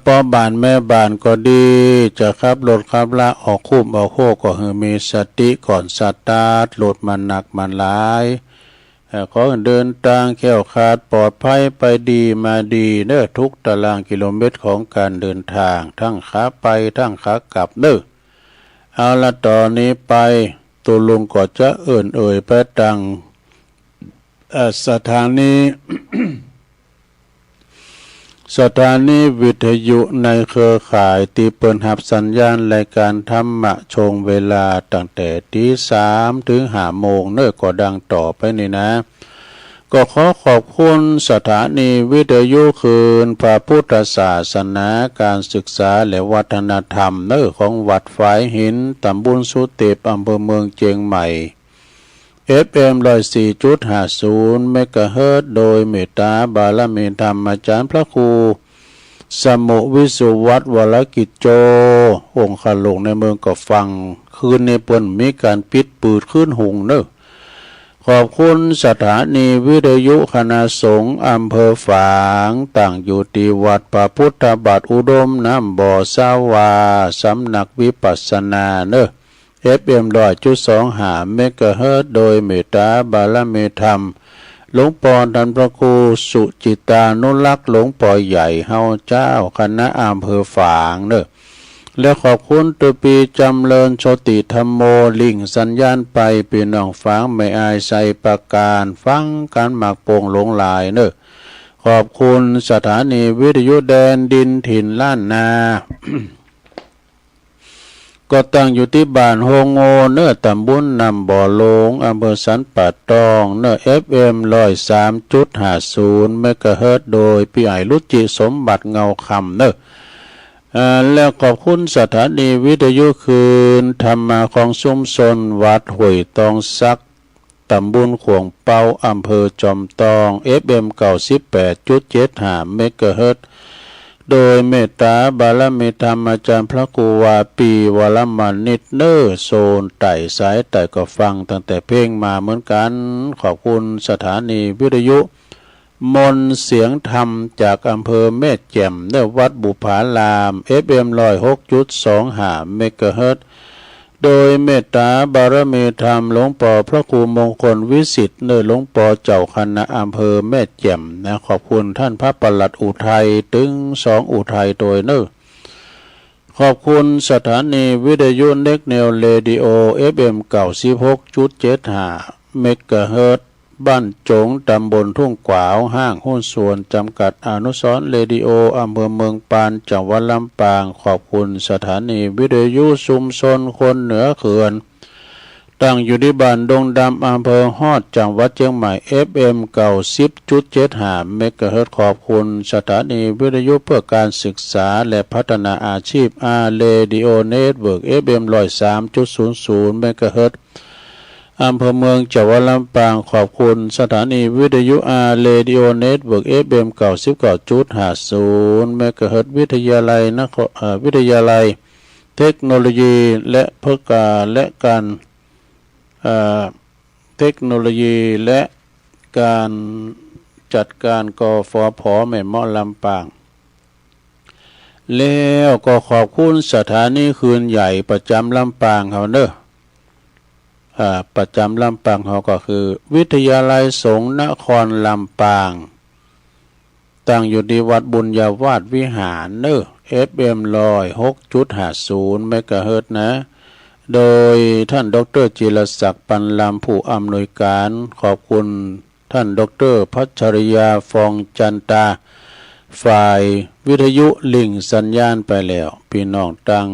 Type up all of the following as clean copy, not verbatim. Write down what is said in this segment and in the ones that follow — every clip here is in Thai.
ปอบานแม่บานก็ดีจะขับรถขับละออกคุ้มออกโคก็คือมีสติก่อนสตาร์ทรถมันหนักมันหลายขอเดินทางแคล้วคลาดปลอดภัยไปดีมาดีเด้อทุกตารางกิโลเมตรของการเดินทางทั้งขาไปทั้งขากลับเด้อเอาละตอนนี้ไปตัวลุงก็จะเอ่ยไปดังสถานี สถานีวิทยุในเครือข่ายที่เปิดรับสัญญาณรายการธรรมะชงเวลาตั้งแต่ตี 3 ถึง 5 โมงเน้อก็ดังต่อไปนี่นะก็ขอขอบคุณสถานีวิทยุคืนพระพุทธศาสนาการศึกษาและวัฒนธรรมเน้อของวัดฝายหินตำบลสุเทพอำเภอเมืองเชียงใหม่ FM 104.50 เมกะเฮิรตซ์โดยเมตตาบารมีธรรมอาจารย์พระครูสมุวิสุวัตรวรกิจโจองค์ขลงในเมืองก็ฟังคืนในปนมีการปิดปืดขึ้นหุงเนอะขอบคุณสถานีวิทยุคณะสงฆ์อำเภอฝางตั้งอยู่ที่วัดพระพุทธบาทอุดมน้ำบ่อสาวาสำนักวิปัสสนาเนอะFM 100.25 เมกะเฮิรตซ์โดยเมตตาบารมีธรรมหลวงพ่อท่านพระครูสุจิตานุรักษ์หลวงพ่อใหญ่เฮาเจ้าคณะอำเภอฝางเนอะและขอบคุณตัวปีจำเริญโชติธรรมโมลิงสัญญาณไปพี่น้องฝางไม่อายใส่ประการฟังการหมักโป่งหลงหลายเนอะขอบคุณสถานีวิทยุแดนดินถิ่นล้านนา ก็ตั้งอยู่ที่บ้านโฮงโงเนื้อตำบลนำบ่อหลงอำเภอสันป่าตองเนื้อ FM 103.50 เมกะเฮิรตซ์โดยพี่ไอรุจิสมบัติเงาคำเนื้อแล้วขอบคุณสถานีวิทยุคืนธรรมาของชุมชนวัดห้วยตองซักตำบลขวงเปาอำเภอจอมตอง FM 98.75 เมกะเฮิรตซ์โดยเมตตาบารมีธรรมอาจารย์พระครูวาปีวรมานิตเนอร์โซนไต่สายไต่ก็ฟังตั้งแต่เพลงมาเหมือนกันขอบคุณสถานีวิทยุมนเสียงธรรมจากอำเภอแม่แจ่มในวัดบุพาราม FM 106.25 เมกะเฮิรตซ์โดยเมตตาบารมีธรรมหลวงปู่พระครูมงคลวิสิทธิ์เนื้อหลวงปู่เจ้าคณะอำเภอแม่แจ่มนะขอบคุณท่านพระปลัดอุทัยถึง2อุทัยโดยเนื้อขอบคุณสถานีวิทยุเน็กเนลเรดิโอ FM 96.75 เมกะเฮิรตซ์บ้านจงตำบลทุ่งกวาวห้างหุ้นส่วนจำกัดอนุสรณ์เรดิโออำเภอเมืองปานจังหวัดลำปางขอบคุณสถานีวิทยุชุมชนคนเหนือเขื่อนตั้งอยู่ที่บ้านดงดำอำเภอฮอดจังหวัดเชียงใหม่ FM 90.75 เมกะเฮิรตซ์ขอบคุณสถานีวิทยุเพื่อการศึกษาและพัฒนาอาชีพเรดิโอเน็ตเวิร์ก FM 103.00 เมกะเฮิรตซ์อำเภอเมืองจังหวัดลำปางขอบคุณสถานีวิทยุเรดิโอเน็ตเวิร์ก FM 99.50 เมกะเฮิรตซ์วิทยาลัยวิทยาลัยเทคโนโลยีและเพื่อการและการเทคโนโลยีและการจัดการกฟผ.แม่เมาะลำปางแล้วก็ขอบคุณสถานีคืนใหญ่ประจำลำปางเขาเนอะประจำลำปางเขาก็คือวิทยาลัยสงฆ์นครลำปางตั้งอยู่ที่วัดบุญญาวาสวิหารเนอะ FM 106.50 เมกะเฮิรตซ์นะโดยท่านดร.จิรศักดิ์ปันลำผู้อำนวยการขอบคุณท่านดร.พัชริยาฟองจันตาฝ่ายวิทยุลิงสัญญาณไปแล้วพี่น้องตั้ง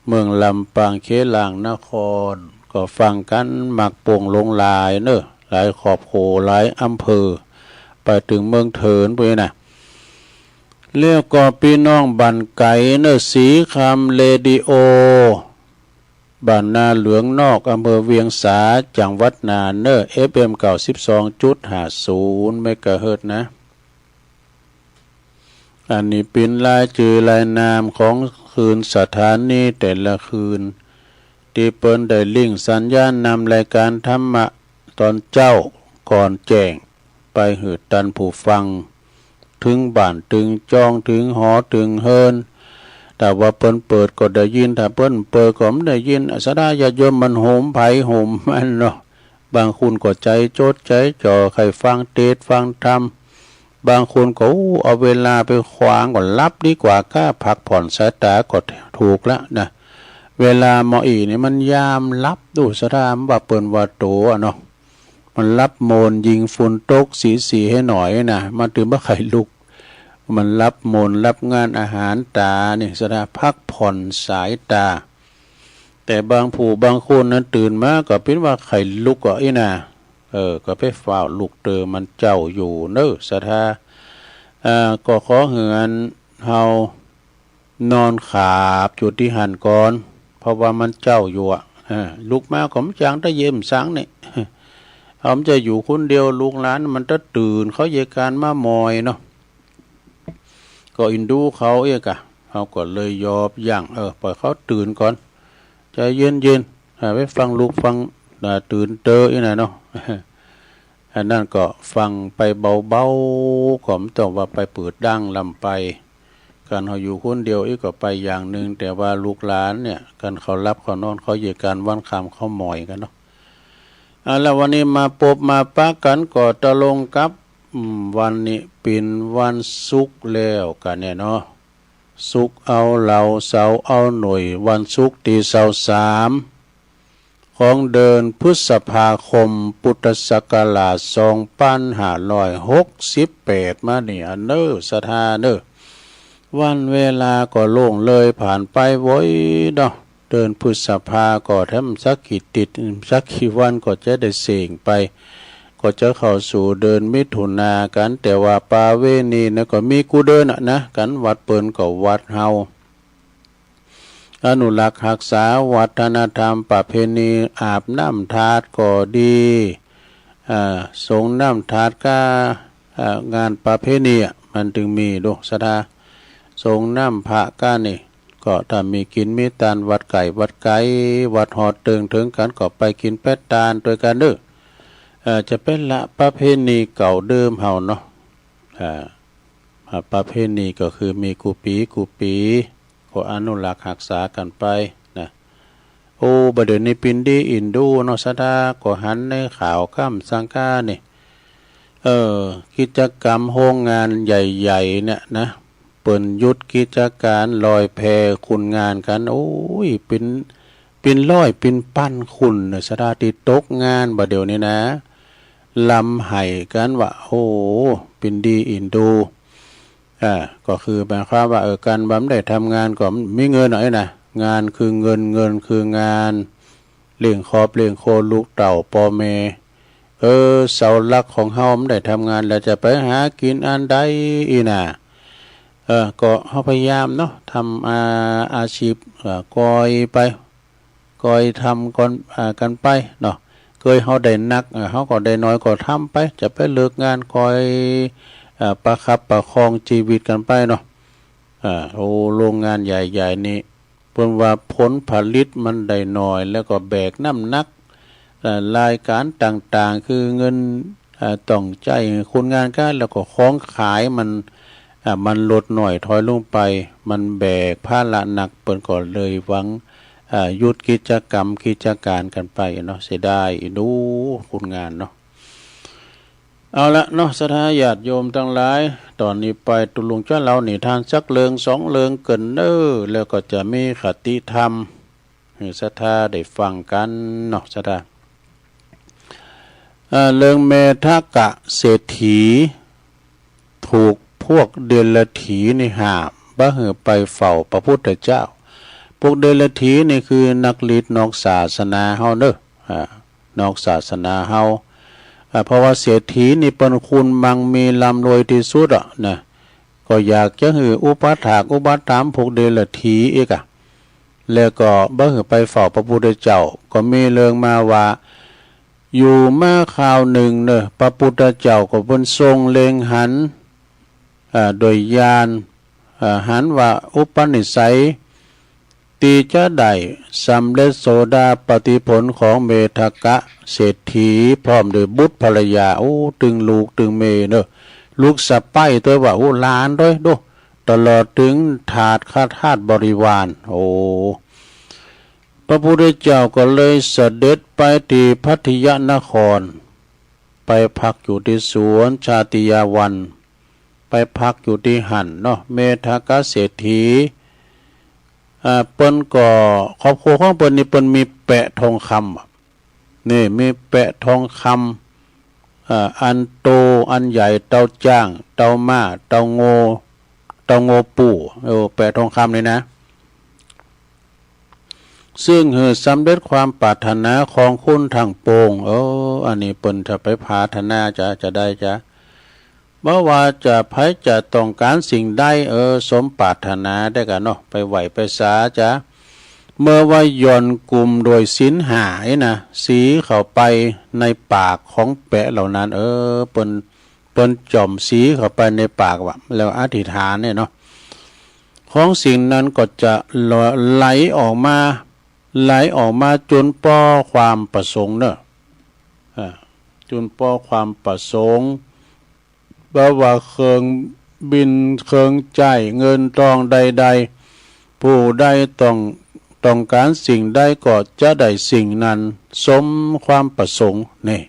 เมืองลำปางเขลางนครก็ฟังกันหมักโป่งลงหลายเนอะหลายขอบโขหลายอำเภอไปถึงเมืองเถินไปนะเรียกก็พี่น้องบันไก่เนอะสีคำเรดิโอบ้านนาเหลืองนอกอำเภอเวียงสาจังหวัดน่านเนอร์ FM 92.50 เมกะเฮิรตซ์นะอันนี้เป็นรายชื่อรายนามของคืนสถานีแต่ละคืนที่เปิ้นได้ลิงก์สัญญาณนำรายการธรรมะตอนเจ้าก่อนแจ้งไปหืดตันผู้ฟัง ถึงบ้านถึงจองถึงหอถึงเฮินแต่ว่าเปิ้นเปิดก็ได้ยินถ้าเปิ้นเปิดก็ไม่ได้ยินสดาญาติโยมมันโหมไผโหมมันเนาะบางคนก็ใจโจดใจจ่อใครฟังเทศฟังธรรมบางคนก็เอาเวลาไปขวางก็รับดีกว่าก้าพักผ่อนสายตาก็ถูกแล้วนะเวลาหมออีนี่มันยามรับดูสดามว่าเปิ้นว่าโตเนาะมันรับโมนยิงฝุ่นตกสีให้หน่อยนะมาถึงบ่ไข่ลุกมันรับโมนรับงานอาหารตาเนี่ยสดาพักผ่อนสายตาแต่บางผู้บางคนนั้นตื่นมาก็เป็นว่าไข่ลุกก็อีน่ะก็ไปฝ่าลูกเตอมันเจ้าอยู่เน้อสถาก็ขอเหือนเฮานอนขาบจุดที่หันก่อนเพราะว่ามันเจ้าอยู่ลูกมาก็ไม่จางได้เยี่ยมสังนี่เขาจะอยู่คนเดียวลูกหลานมันจะตื่นเขาเยการมามอยเนาะก็อินดูเขาเอกะเขาก็เลยยอบอย่างปล่อยเขาตื่นก่อนใจเย็นไปฟังลูกฟังตื่นเตออีน่ะเนาะอันนั้นก็ฟังไปเบาๆก็ไม่ต้องว่าไปเปิดดังลำไปการเขาอยู่คนเดียวอีกก็ไปอย่างหนึ่งแต่ว่าลูกหลานเนี่ยการเขารับเขานอนเขาเหยียดการวันคำเขาหมอยกันเนาะแล้ววันนี้มาพบมาปะกันก็ตะลงกับวันนี้เป็นวันศุกร์แล้วกันเนี่ยเนาะศุกร์เอาเราเสาร์เอาหน่วยวันศุกร์ที่23ของเดือนพฤษภาคมพุทธศักราช2568มาเนี่ยเนอสถาเนอวันเวลาก็ล่วงเลยผ่านไปโว้ยเนาะเดือนพฤษภาก็ทำสักกี่ติดสักกี่วันก็จะได้เสี่งไปก็จะเข้าสู่เดือนมิถุนากันแต่ว่าปาเวณีนะก็มีกูเดินนะกันวัดเปิ่นก็วัดเฮาอนุรักษ์รักษาวัฒนธรรมประเพณีอาบน้ำทาดก็ดีสงน้ำทาดก็งานประเพณีมันถึงมีดูสถาสงน้ำพระก้านี่ก็ถ้ามีกินมีตานวัดไก่วัดหอดตึงถึงกันก็ไปกินเป็ดตาลด้วยกันเด้อจะเป็นละประเพณีเก่าเดิมเฮาเนาะประเพณีก็คือมีกูปีก็อนุรักษ์รักษากันไปนะโอ้บัดเดี๋ยวนี้ปินดีอินดูเนาะสดาก็หันในข่าวข้ามสังกานี่กิจกรรมโรงงานใหญ่ๆเนี่ยนะเปิ่นยุดกิจการลอยแพคุณงานกันโอ้ยเป็นร้อยเป็นปั้นคุณเนี่ยสดาติตกงานบัดเดี๋ยวนี้นะลำไห้กันว่าโอ้เป็นดีอินดูก็คือหมายความว่าการบำได้ทำงานก็มีเงินหน่อยนะงานคือเงินคืองานเลี้ยงครอบเลี้ยงโคลูกเต่าปอเมเสาหลักของเฮาไม่ได้ทำงานแล้วจะไปหากินอันใดอีน่ะก็เฮาพยายามเนาะทำอาชีพกอยทำกันไปเนาะเคยเฮาได้นักเฮาก็ได้น้อยก็ทำไปจะไปเลิกงานคอยประคับประคองชีวิตกันไปเนาะโรงงานใหญ่ๆนี่เพิ่นว่าผลผลิตมันได้น้อยแล้วก็แบกน้ำหนักรายการต่างๆคือเงินต้องใจคนงานกันแล้วก็ของขายมันลดหน่อยถอยลงไปมันแบกภาระหนักเปิ้นก็เลยหวังหยุดกิจกรรมกิจการกันไปเนาะเสียดายดูคนงานเนาะเอาละเนาะสถาญาติโยมทั้งหลายตอนนี้ไปตุลุงจ้าเรานี่ทานสักเลิง2เลิงเกินแล้วก็จะมีคติธรรมให้สถาได้ฟังกันเนาะสถาเลิงเมทกะเศรษฐีถูกพวกเดรัจฉีในหาบ่เหือไปเฝ้าพระพุทธเจ้าพวกเดรัจฉีนี่คือนักฤทธิ์นอกศาสนาเฮาเด้อนอกศาสนาเฮาเพราะว่าเศรษฐีนี่เป็นคุณมังมีลำรวยที่สุดนะก็อยากจะหืออุปถากอุปถัมภ์พวกเดรัจฉีอีกแล้วก็บ่หือไปเฝ้าพระพุทธเจ้าก็มีเรื่องมาว่าอยู่มาคราวหนึ่งเนอะพระพุทธเจ้าก็เพิ่นทรงเล็งหันโดยญาณหันว่าอุปนิสัยตีจะได้สำเร็จโสดาปฏิผลของเมทกะเศรษฐีพร้อมด้วยบุตรภรรยาตึงลูกตึงเมเนอะ ลูกสะใภ้ตัวว่าโอ้ล้านด้วยดูตลอดถึงถาดข้าทาสบริวารโอ้พระพุทธเจ้าก็เลยเสด็จไปที่พัทยนครไปพักอยู่ที่สวนชาติยาวันไปพักอยู่ที่หันเนาะเมธากเศรษฐีเปิ้นก็ครอบครัวของเปิ้นนี่เปิ้นมีแปะทองคำนี่มีแปะทองคำอันโตอันใหญ่เต้าจ้างเต้ามาเต้าโงปู่แปะทองคำเลยนะซึ่งสำเร็จความปรารถนาของคุณทางโปงอันนี้เปิ้นจะไปพาธนาจะได้จ้ะเมื่อว่าจะไผจะต้องการสิ่งใดสมปรารถนาได้กันเนาะไปไหวไปสาจ้ะเมื่อว่าย่อนกลุ่มโดยศีลหายนะสีเข้าไปในปากของแปะเหล่านั้นเปิ้นจ่อมสีเข้าไปในปากว่ะแล้วอธิษฐานเนี่ยเนาะของสิ่งนั้นก็จะไหลออกมาจนป้อความประสงค์เนอะจนป้อความประสงค์บ่ว่าเครื่องบินเครื่องใจเงินทองใดๆผู้ใดต้องการสิ่งใดก็จะได้สิ่งนั้นสมความประสงค์นี่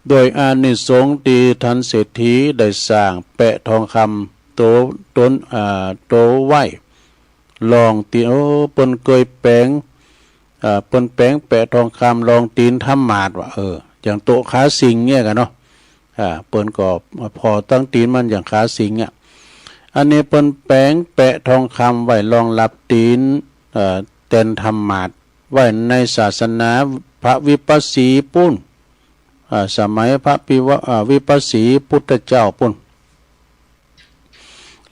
โดยอานิสงส์ที่ท่านเศรษฐีได้สร้างแปะทองคำโตไว้ลองตีนเปิ้นเคยแปลงเปิ้นแปลงแปะทองคำลองตีนทำมาดว่าอย่างโต๊ะขาสิงเนี่ยกันเนาะเปิ้นก็พอตั้งตีนมันอย่างขาสิงอันนี้เปิ้นแปลงแปะทองคำไว้รองรับตีนเต้นธรรมาดไว้ในศาสนาพระวิปัสสีปุ้นสมัยพระวิปัสสีพุทธเจ้าปุ้น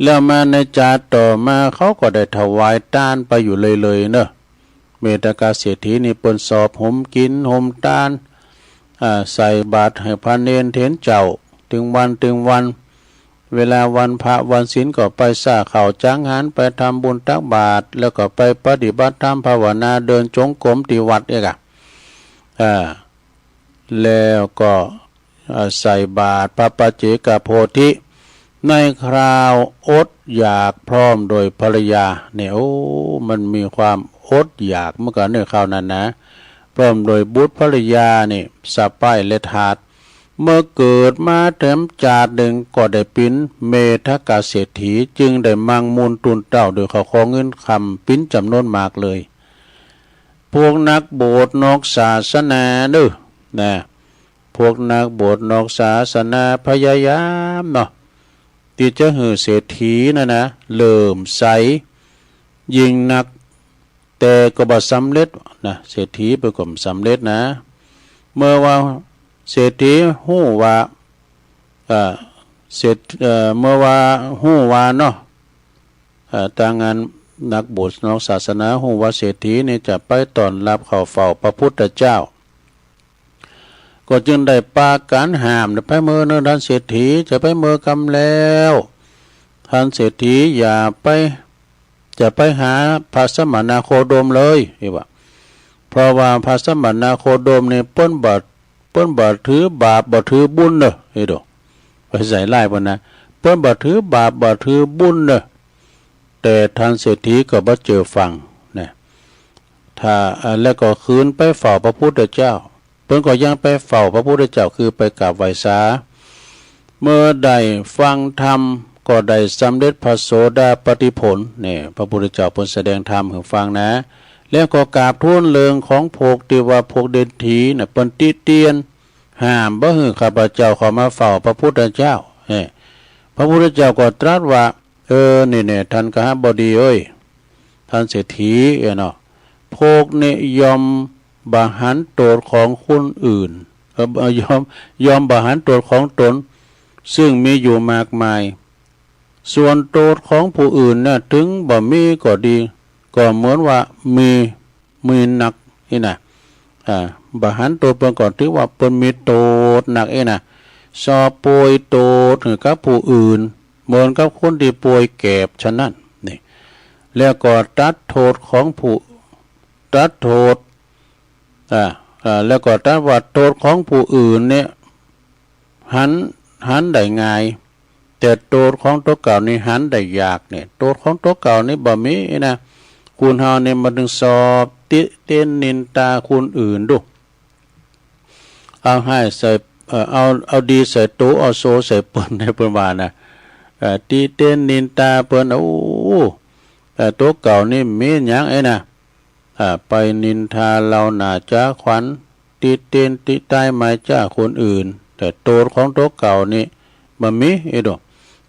แล้วมาในจาต่อมาเขาก็ได้ถวายทานไปอยู่เลยเนอะเมตกาเศรษฐีนี่เปิ้นสอบห่มกินห่มทานใส่บาตรให้พระเนรเถรเจ้าถึงวันเวลาวันพระวันศีลก็ไปสร้างข้าวจังหันไปทำบุญตักบาตรแล้วก็ไปปฏิบัติธรรมภาวนาเดินจงกรมที่วัดเองแล้วก็ใส่บาตรพระปัจเจกโพธิในคราวอดอยากพร้อมโดยภรรยาเนี่ยมันมีความอดอยากเมื่อก่อนในคราวนั้นนะพร้อมโดยบุตรภรรยานี่สะใภ้และทาสเมื่อเกิดมาเต็มจาดหนึ่งก็ได้ปิ้นเมธกาเศรษฐีจึงได้มั่งมูลตุนเต้าโดยเขาขอเงินคำปิ้นจำนวนมากเลยพวกนักโบสถ์นอกศาสนานะพวกนักโบสถ์นอกศาสนาพยายามเนาะที่จะหือเศรษฐีนะเริ่มใสยิงนักแต่ก็บ่สำเร็จนะเศรษฐีไปก็สำเร็จนะเมื่อว่าเศรษฐีฮู้ว่าเมื่อว่าฮู้ว่าเนาะต่างงานนักโบสถ์นอกศาสนาฮู้ว่าเศรษฐีนี่จะไปต้อนรับเข้าเฝ้าพระพุทธเจ้าก็จึงได้ปาการห้ามไปเมื่อท่านเศรษฐีจะไปเมื่อกำแล้วท่านเศรษฐีอย่าจะไปหาพระสมณโคดมเลยว่าเพราะว่าพระสมณโคดมเนี่ยเปิ้นบ่ถือบาปบ่ถือบุญเด้อไปใส่ไล่เพิ่นนะเปิ้นบ่ถือบาปบ่ถือบุญเด้อแต่ท่านเศรษฐีก็บ่เจอฟังนะถ้าแล้วก็คืนไปเฝ้าพระพุทธเจ้าเพิ่นก็ยังไปเฝ้าพระพุทธเจ้าคือไปกราบไหว้ศาเมื่อได้ฟังธรรมก็ได้สำเร็จพระโสดาปัตติผลเนี่ยพระพุทธเจ้าเพิ่นแสดงธรรมให้ฟังนะแล้วก็กราบทูลเรื่องของพวกที่ว่าพวกเด่นถีน่ะเปิ้นติเตียนห้ามบ่ให้ข้าพเจ้าเข้ามาเฝ้าพระพุทธเจ้าพระพุทธเจ้าก็ตรัสว่านี่ท่านกหบดีเอ้ยท่านเศรษฐีเนาะพวกนี่ยอมบาหันโตดของคนอื่นยอมบาหันโตดของตนซึ่งมีอยู่มากมายส่วนโตดของผู้อื่นน่ะถึงบ่มีก็ดีก็เหมือนว่ามีหนักนี่นะบาหันโตดเพิ่นก็ถือว่าเพิ่นมีโตดหนักนะสอบป่วยโตดถึงกับผู้อื่นเหมือนกับคนที่ป่วยแก่ฉะนั้นนี่แล้วก็ตัดโทษของผู้ตัดโทษแล้วก็ตัดว่าโทษของผู้อื่นเนี่ยหัน หันได้ง่ายแต่โตดของตัวเก่านี่หันได้ยากเนี่ยโตดของตัวเก่านี่บ่มีนะคุณเฮาเนี่ยมาถึงสอบติเต้นนินตาคุณอื่นดูเอาให้ใส่เอาดีใส่โตเอาโซใส่เปิ้นในเปิ้นว่านะตีเต้นนินตาเปิ้นโอ้ตัวเก่านี่มีหยังไอ้นะไปนินทาเราหนาจ้าขวัญตีเต้นตีใต้ไม้จ้าคนอื่นแต่โตดของตัวเก่านี่บ่มีไอ้ดอก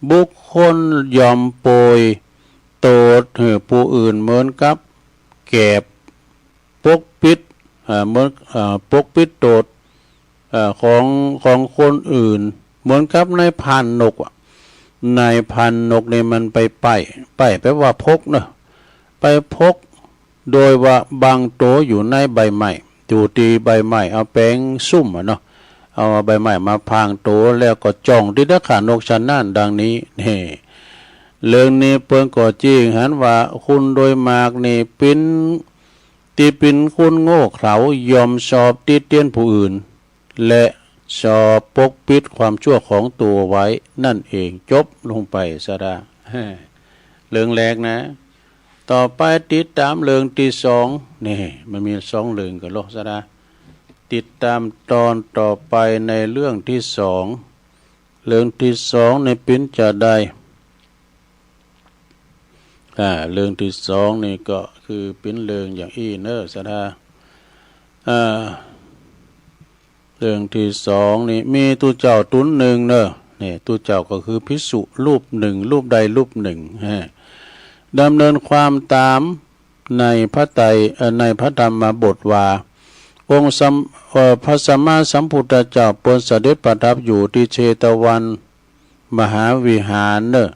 บุคคลยอมโปรยโตดผู้อื่นเหมือนกับแกบปกปิดเหมือนปกปิดโตดของคนอื่นเหมือนกับในพันนกในพันนกเนี่ยมันไปแปลว่าพกเนอะไปพกโดยว่าบางโตอยู่ในใบไม้อยู่ตีใบไม้เอาแป้งซุ่มเนาะเอาใบไม้มาพางโตแล้วก็จ้องที่นักขานกชั้นนั้นดังนี้นี่เรื่องนี้เปิ้นก็จริงหันว่าคุณโดยมากนี่เป็นคุณโง่เขลายอมสอบติเตียนผู้อื่นและสอบปกปิดความชั่วของตัวไว้นั่นเองจบลงไปซะดาเรื่องแรกนะต่อไปติดตามเรื่องที่สองนี่มันมีสองเรื่องกันโลซะดาติดตามตอนต่อไปในเรื่องที่สองเรื่องที่สองในปิ้นจะได้เรื่องที่สองนี่ก็คือปิ้นเรื่องอย่างอี้เนอซะดาเรื่องที่สองนี่มีตุเจ้าตุนหนึ่งเนอะนี่ตุเจ้าก็คือภิกษุรูปหนึ่งรูปใดรูปหนึ่งดำเนินความตามในพระไตรในพระธรรมบทว่าองค์พระสัมมาสัมพุทธเจ้าปนเสด็จประทับอยู่ที่เชตวันมหาวิหารเนอะ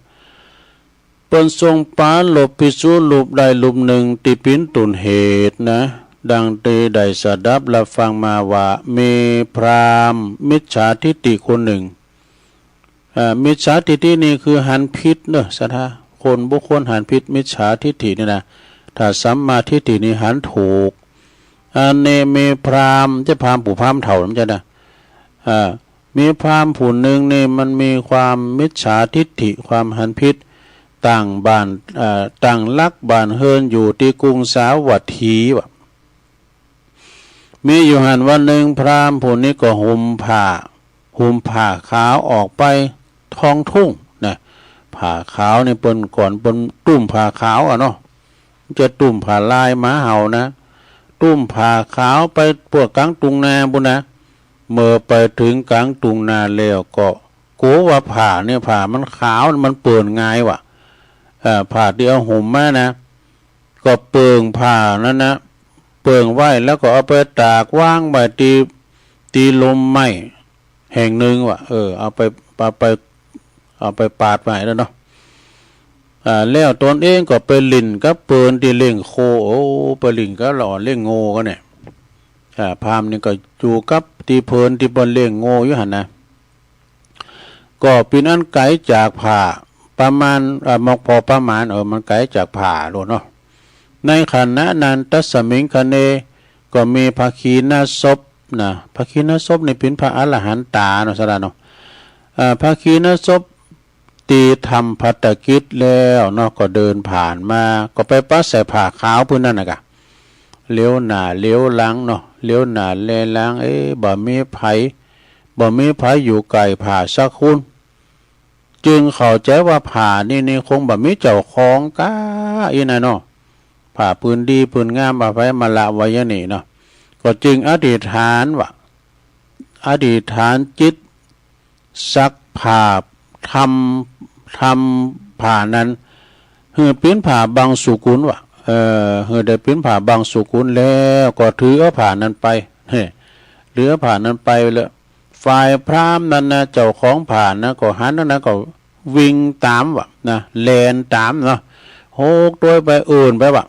ปนทรงปาลบภิกษุรูปใดรูปหนึ่งติปินตุนเหตุนะดังเตได้สดับและฟังมาว่ามีพราหมณ์มิจฉาทิฏฐิคนหนึ่งมิจฉาทิฏฐินี่คือหันพิษเนอะสัทธาคนบุคคลหันพิษมิจฉาทิฏฐินี่นะถ้าสัมมาทิฏฐินี่หันถูกเนมีพราหมณ์จะพราหมณ์ผู้พราหมณ์เถ่ามันจะนะมีพราหมณ์ผู้หนึ่งนี่มันมีความมิจฉาทิฏฐิความหันพิษต่างบ้านต่างลักบ้านเฮิรนอยู่ที่กรุงสาวัตถีวะมีอยู่หันวันหนึ่งพราหมณ์ผู้นี้ก็ห่มผ้าขาวออกไปท้องทุ่งนะผ้าขาวนี่ปนก่อนปนตุ้มผ้าขาวเนาะจะตุ้มผ้าลายหมาเห่านะตุ้มผ้าขาวไปพวกกลางตุงนาบุนะเมื่อไปถึงกลางตุงนาแล้วก็โกว่าผ้าเนี่ยผ้ามันขาวมันเปิ่นง่ายวะผ้าที่เอาห่มมานะก็เปิ่งผ้านั้นนะเปิ่งไว้แล้วก็เอาไปตากว่างไว้ตีลมไหมแห่งหนึ่งว่ะเอาไปปาดไว้แล้วเนาะแล้วตนเองก็ไปลิ่นกับเปิ่นที่เล่งโคไปลิ่นก็หล่อเล่งโง่ก็เนี่ยพามนี่ก็อยู่กับตีเพลินที่บนเล่งโง่อยู่หันนะก็เป็นอันไกลจากผ่าประมาณมอกพอประมาณมันไกลจากผ่าโลเนาะในขณะนั้นตัสมิงคเนก็มีภคีนศพนะภคีนศพในเป็นพระอรหันตาเนาะสระเนาะภคีนศพตีทำภัตกิจแล้วเนาะก็เดินผ่านมาก็ไปปัสใส่ผ้าขาวพื้นนั่นนะกะเลี้ยวหน้าเลี้ยวหลังเนาะเลี้ยวหน้าเลี้ยวหลังบ่มีไผอยู่ไกลผ่าสักคุณจึงเข้าใจว่าผ่านี่คงบ่มีเจ้าของกะอีน่ะเนาะผ่าปืนดีปืนงามบ่ไปมาละไว้อย่างนี้เนาะก็จึงอธิษฐานว่าอธิษฐานจิตซักผ้าทำผ่านั้นเฮือเป็นผ่าบางสุกุลว่ะเฮือได้เป็นผ่าบางสุกุลแล้วก็ถือเอาผ่านั้นไปเหลือผ่านั้นไปเลยฝ่ายพราหมณ์นั้นนะเจ้าของผ่านะก็หันนั้นก็วิ่งตามว่ะนะแลนตามเนาะโหกด้วยไปอื่นไปว่ะ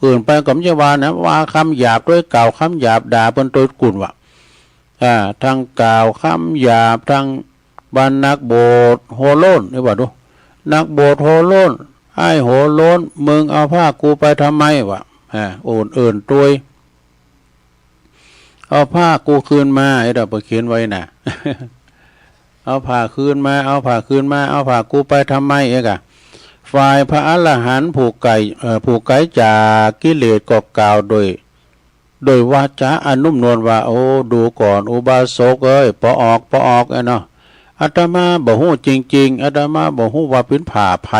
อื่นไปก็ไม่ใช่ว่านะว่าคำหยาบด้วยกล่าวคำหยาบด่าเป็นตัวกุ่นว่ะทั้งกล่าวคำหยาบทั้งบันนักโบสถ์โหโล้นนี่ว่าดูนักโบสถ์โหโล้นไอ้โหโล้นมึงเอาผ้ากูไปทำไมวะโอนเอิ่นตัวเอาผ้ากูคืนมาไอ้เราไปเขียนไว้น่ะ เอาผ้าคืนมาเอาผ้าคืนมาเอาผ้ากูไปทำไมเอกอะฝ่ายพระอรหันต์ผูกไกจากกิเลสก็กล่าวโดยวาจาอนุ่มนวลว่าโอ้ดูก่อนอุบาสกเอ้ยปอออกเนาะอาตมาบ่ฮู้จริงๆอาตมาบ่ฮู้ว่าเป็นผ้าไผ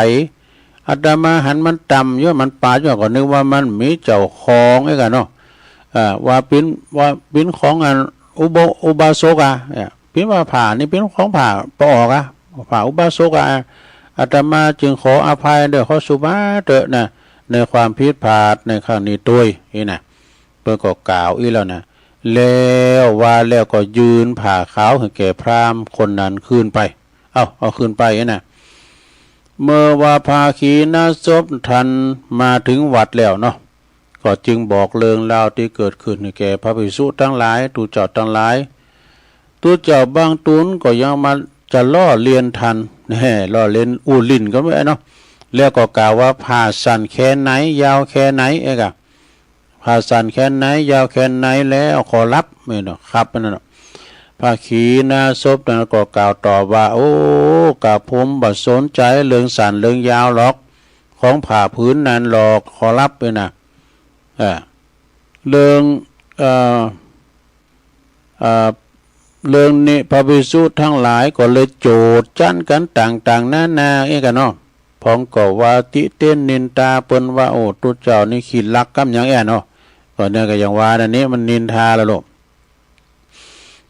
อาตมาหันมันต่ำอยู่มันปาดอยู่ก็นึกว่ามันมีเจ้าของไอ้กันเนาะว่าเป็นของอันอุบาสกเป็นว่าผ้านี่เป็นของผ้าปออกผ้าอุบาสกอาตมาจึงขออภัยเด้อขอสุมาเถอะนะในความผิดพลาดในครั้งนี้ด้วยนี่นะเพิ่นก็กล่าวอีแล้วนะแล้วว่าแล้วก็ยืนผ่าขาวให้แก่พราหมณ์คนนั้นคืนไปเอาคืนไปนะเมื่อว่าภาคีนาศพทันมาถึงวัดแล้วเนาะก็จึงบอกเรื่องราวที่เกิดขึ้นให้แก่พระภิกษุทั้งหลายตูเจ้าทั้งหลายตูเจ้าบางตุนก็ยังมาจะล่อเลียนทันล่อเลียนอูลิ่นก็ไม่เนาะแล้วก็กล่าวว่าผ่าสั้นแค่ไหนยาวแค่ไหนผ่าสั้นแค่ไหนยาวแค่ไหนแล้วขอรับไม่เนาะครับนั่นเนาะภาคีนาศพนั้นก็กล่าวตอบว่าโอ้กับผมบ่สนใจเรื่องสั้นเรื่องยาวหรอกของผ่าพื้นนั้นหรอกขอรับไปนะเรื่องเรื่องนี้พระภิกษุทั้งหลายก็เลยโจดจันกันต่างๆนานากันเนาะพ้องก็ว่าติเต้นนินตาเปิ้นว่าโอ้ตุเจ้านี่ขี้ลักกำหยังเนาะก็เนี่ยก็อย่างว่าอันนี้มันนินทาแล้วลูก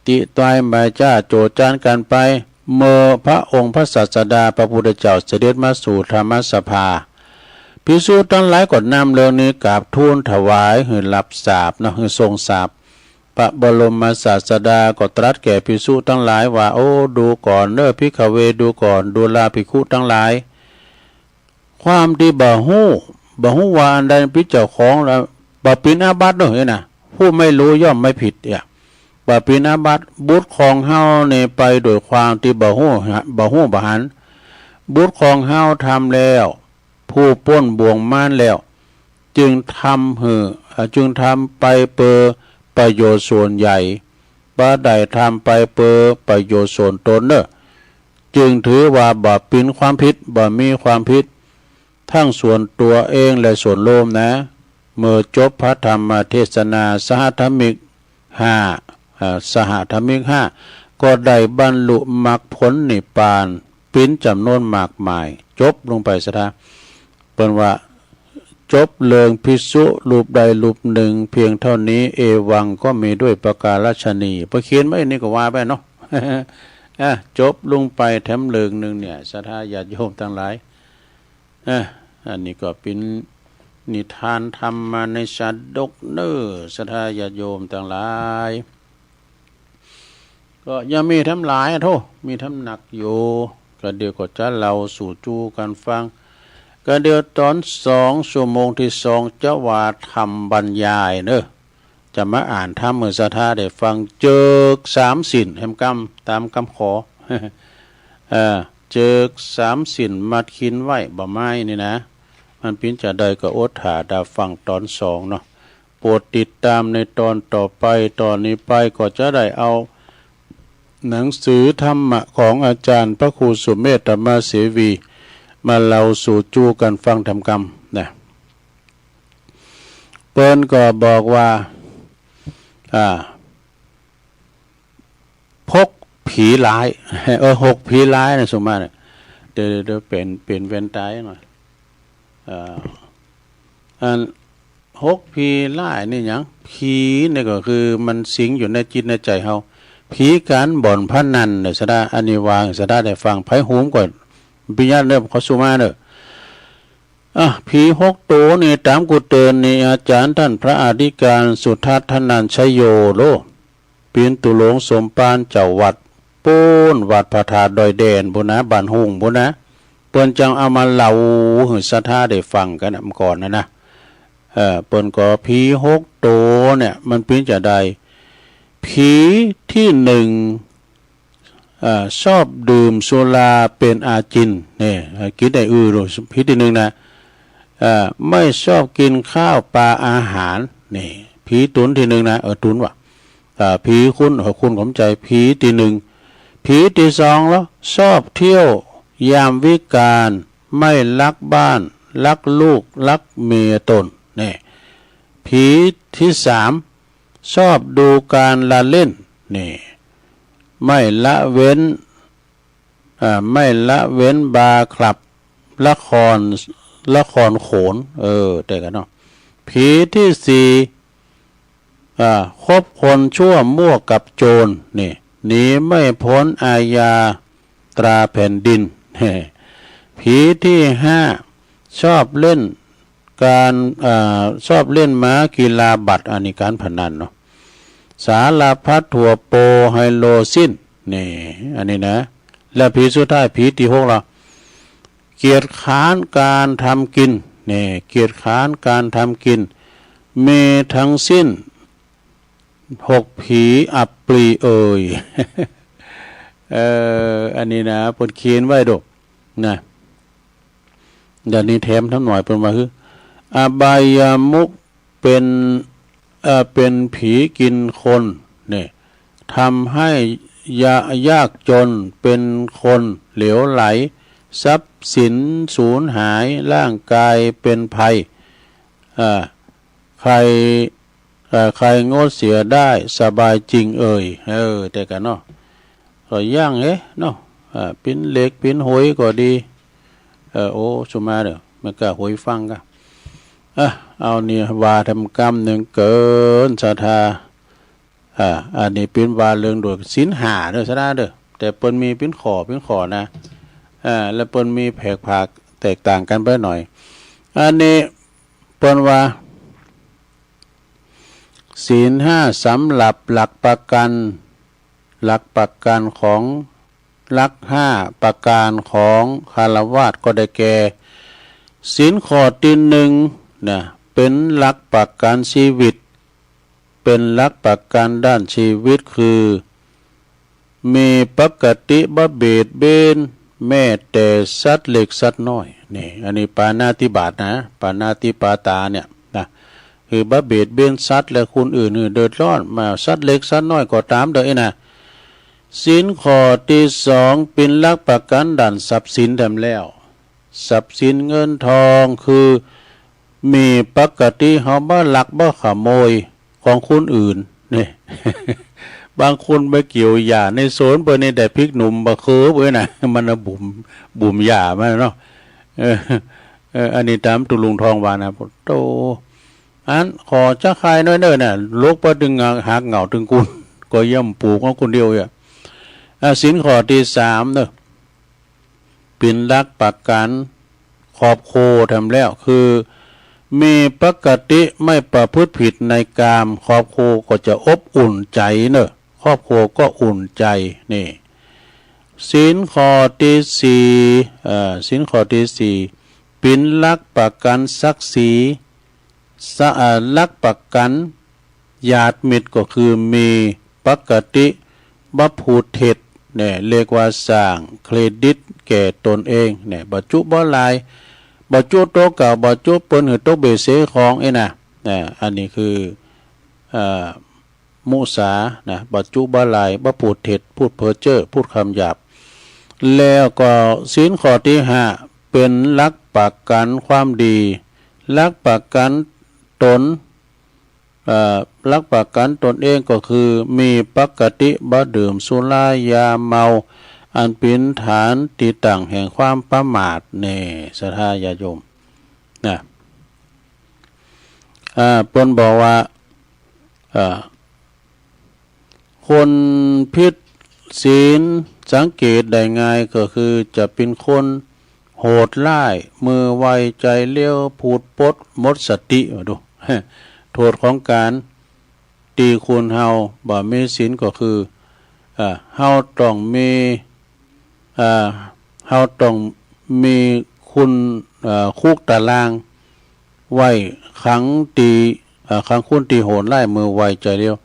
ติตายมาจ้าโจดจันกันไปเมื่อพระองค์พระศาสดาพระพุทธเจ้าเสด็จมาสู่ธรรมสภาภิกษุทั้งหลายก็นำเรื่องนี้กราบทูลถวายให้รับสาบเนาะให้ทรงสาบพระบรมศาสดาก็ตรัสแก่ภิกษุทั้งหลายว่าโอ้ดูก่อนภิกขเวดูก่อนดูลาภิกขุทั้งหลายความที่บ่ฮู้ว่าอันใดเป็นเจ้าของแล้วบ่เป็นอาบัติเด้อนะผู้ไม่รู้ย่อมไม่ผิดบ่เป็นอาบัติบุตรของเฮาเนี่ยไปโดยความที่บ่ฮู้บ่หันบุตรของเฮาทำแล้วผู้ป้นบ่วงม่านแล้วจึงทำไปเปอประโยชน์ส่วนใหญ่บ่ได้ทำไปเปอประโยชน์ส่วนตนจึงถือว่าบ่เป็นความผิดบ่มีความผิดทั้งส่วนตัวเองและส่วนโลมนะเมื่อจบพระธรรมเทศนาสหธรรมิก5ก็ได้บรรลุมรรคผลนิพพานเป็นจำนวนมากมายจบลงไปซะนะเปิ้นว่าจบเรื่องภิกษุรูปใดรูปหนึ่งเพียงเท่านี้เอวังก็มีด้วยประการฉนีพอเขียนไว้นี่ก็ว่าไปเนาะ จบลงไปแถมเรื่องนึงเนี่ยศรัทธาญาติโยมทั้งหลายอันนี้ก็เป็นนิทานธรรมมาในชาดกศรัทธาญาติโยมทั้งหลายก็ยังมีทำหลายมีทำหนักอยู่ก็เดี๋ยวก็จะเล่าสู่จูกันฟังก็เดี๋ยวตอน2 ชั่วโมงที่2จะว่าธรรมบรรยายจะมาอ่านธรรมเมื่อศรัทธาได้ฟังเจิก3 สินแห่งกรรมตามคำขอ เจิก3 สินมัดขินไว้บ่ไม้นี่นะมันเป็นจะได้ก็อดหาดาฟังตอน2เนาะโปรดติดตามในตอนต่อไปตอนนี้ไปก็จะได้เอาหนังสือธรรมะของอาจารย์พระครูสุเมธธรรมเสวีมาเล่าสู่จูกันฟังทำกรรมนะเปิ้นก็บอกว่าพกผีร้าย6 ผีร้ายนะสมมาเนี่ยเดี๋ยวเป็นเวนตายหน่อยอัน6 ผีร้ายนี่หยังผีนี่ก็คือมันสิงอยู่ในจิตในใจเฮาผีการบ่อนพนันเนี่ยสะดาอันนี้วางสะดาได้ฟังไผหูมก่อนปิญญาเขาสุมาผี6 ตัวนี่ตามกุเตือนนี่อาจารย์ท่านพระอธิการสุทัศน์ธนัญชโยโลปีนตุหลงสมปานเจ้าวัดปูนวัดพระธาตุดอยแดนบุนะบ้านหุ่งบุนะเปิ้นจังเอามาเล่าให้ศรัทธาได้ฟังกันเมื่อก่อนนะเปิ้นก็ผี6 ตัวเนี่ยมันเป็นจะได้ผีที่1ชอบดื่มสุราเป็นอาจินนี่คิดได้ผีที่1นะไม่ชอบกินข้าวปลาอาหารนี่ผีตุนที่1นะตุนว่ะผีคุณผมใจผีที่1 ผีที่สองแล้วชอบเที่ยวยามวิกาลไม่รักบ้านรักลูกรักเมียตนนี่ผีที่สามชอบดูการละเล่นนี่ไม่ละเว้นบาร์คลับละครโขนแต่กันเนาะผีที่สี่คบคนชั่วมั่วกับโจรนี่หนีไม่พ้นอาญาตราแผ่นดินผีที่ห้าชอบเล่นม้ากีฬาบัตรอันนี้การพนันเนาะสารพัดถั่วโปไฮโลซินนี่อันนี้นะและผีสุดท้ายผีที่หกเราเกียรติค้านการทำกินนี่เกียรติค้านการทำกินมีทั้งสิ้น6ผีอับปรีอันนี้นะเพิ่นเขียนไว้ดอกนะเดี๋ยวนี้แถมทั้งหน่อยเพิ่นว่าคืออบายามุขเป็นผีกินคนเนี่ยทำให้ยากจนเป็นคนเหลวไหลทรัพย์สินสูญหายร่างกายเป็นภัยใครงดเสียได้สบายจริงแต่กันเนาะก็ย่างเนาะปิ้นเหล็กปิ้นหอยก็ดีสุมาเด้อมันก็หอยฟังก็เอาเนี่ยว่าทำกรรมหนึ่งเกินศรัทธาอันนี้เป็นว่าเรื่องโดยศีลห้าเด้อซะนะเด้อแต่เปิ้นมีเป็นขอนะแล้วเปิ้นมีแผกผักแตกต่างกันไปหน่อยอันนี้เปิ้นว่าศีลห้าสำหรับหลักประกันของหลักห้าประการของคฤหัสถ์ก็ได้แก่ศีลข้อที่หนึ่งนะเป็นหลักประกันชีวิตเป็นหลักประกันด้านชีวิตคือมีปกติบ่เบียดเบียนแม้แต่สัตว์เล็กสัตว์น้อยนี่อันนี้ปาณาติบาตนะปาณาติปาตาเนี่ยนะคือบ่เบียดเบียนสัตว์และคนอื่นเดือดร้อนมาสัตว์เล็กสัตว์น้อยก็ตามเด้อนะศีลข้อที่สองเป็นหลักประกันด้านทรัพย์สินแถมแล้วทรัพย์สินเงินทองคือมีปกติเฮาบ่ลักบ่ขโมยของคนอื่นนี่ บางคนไปเกี่ยวหญ้าในโซนเปิ้นนี่ได้พริกหนุ่มบ่เคอเว้ยน่ะมันบุ่มหญ้ามาเนาะอันนี้ตามตุลุงทองว่านะโตอันขอจะคายน้อยเด้อน่ะลกบ่ดึงหักเหงาถึงคุณก็ย่ำปลูกของคนเดียวอ่ะศีลข้อที่3เด้อเป็นหลักประกันขอบโคทำแล้วคือมีปกติไม่ประพฤติผิดในกามครอบครัวก็จะอบอุ่นใจเนอะครอบครัวก็อุ่นใจนี่ศีลข้อที่สี่เป็นหลักประกันศักดิ์ศรีหลักประกันญาติมิตรก็คือมีปกติบ่พูดเท็จเนี่ยเรียกว่าสร้างเครดิตแก่ตนเองเนี่ยบ่จุบ่ลายบ่จุโตเก่าบ่จุเปิ้นหือโตเบเสของนะอันนี้คือมุสานะบ่จุบ่ลายบ่พูดเท็จพูดเพ้อเจ้อพูดคำหยาบแล้วก็ศีลข้อที่5เป็นหลักประกันความดีหลักประกันตนหลักประกันตนเองก็คือมีปกติบ่ดื่มสุรายาเมาอันเป็นฐานที่ตั้งแห่งความประมาทแน่ศรัทธาญาติโยมนะเพิ่นบอกว่าคนผิดศีลสังเกตได้ง่ายก็คือจะเป็นคนโหดร้ายมือไวใจเลี้ยวพูดปดหมดสติดู โทษของการตีคุณเฮาบ่มีศีลก็คือเฮาต้องมีคุณคุกตารางไว้ขังคุณตีโหดไล่มือไวใจเร็ว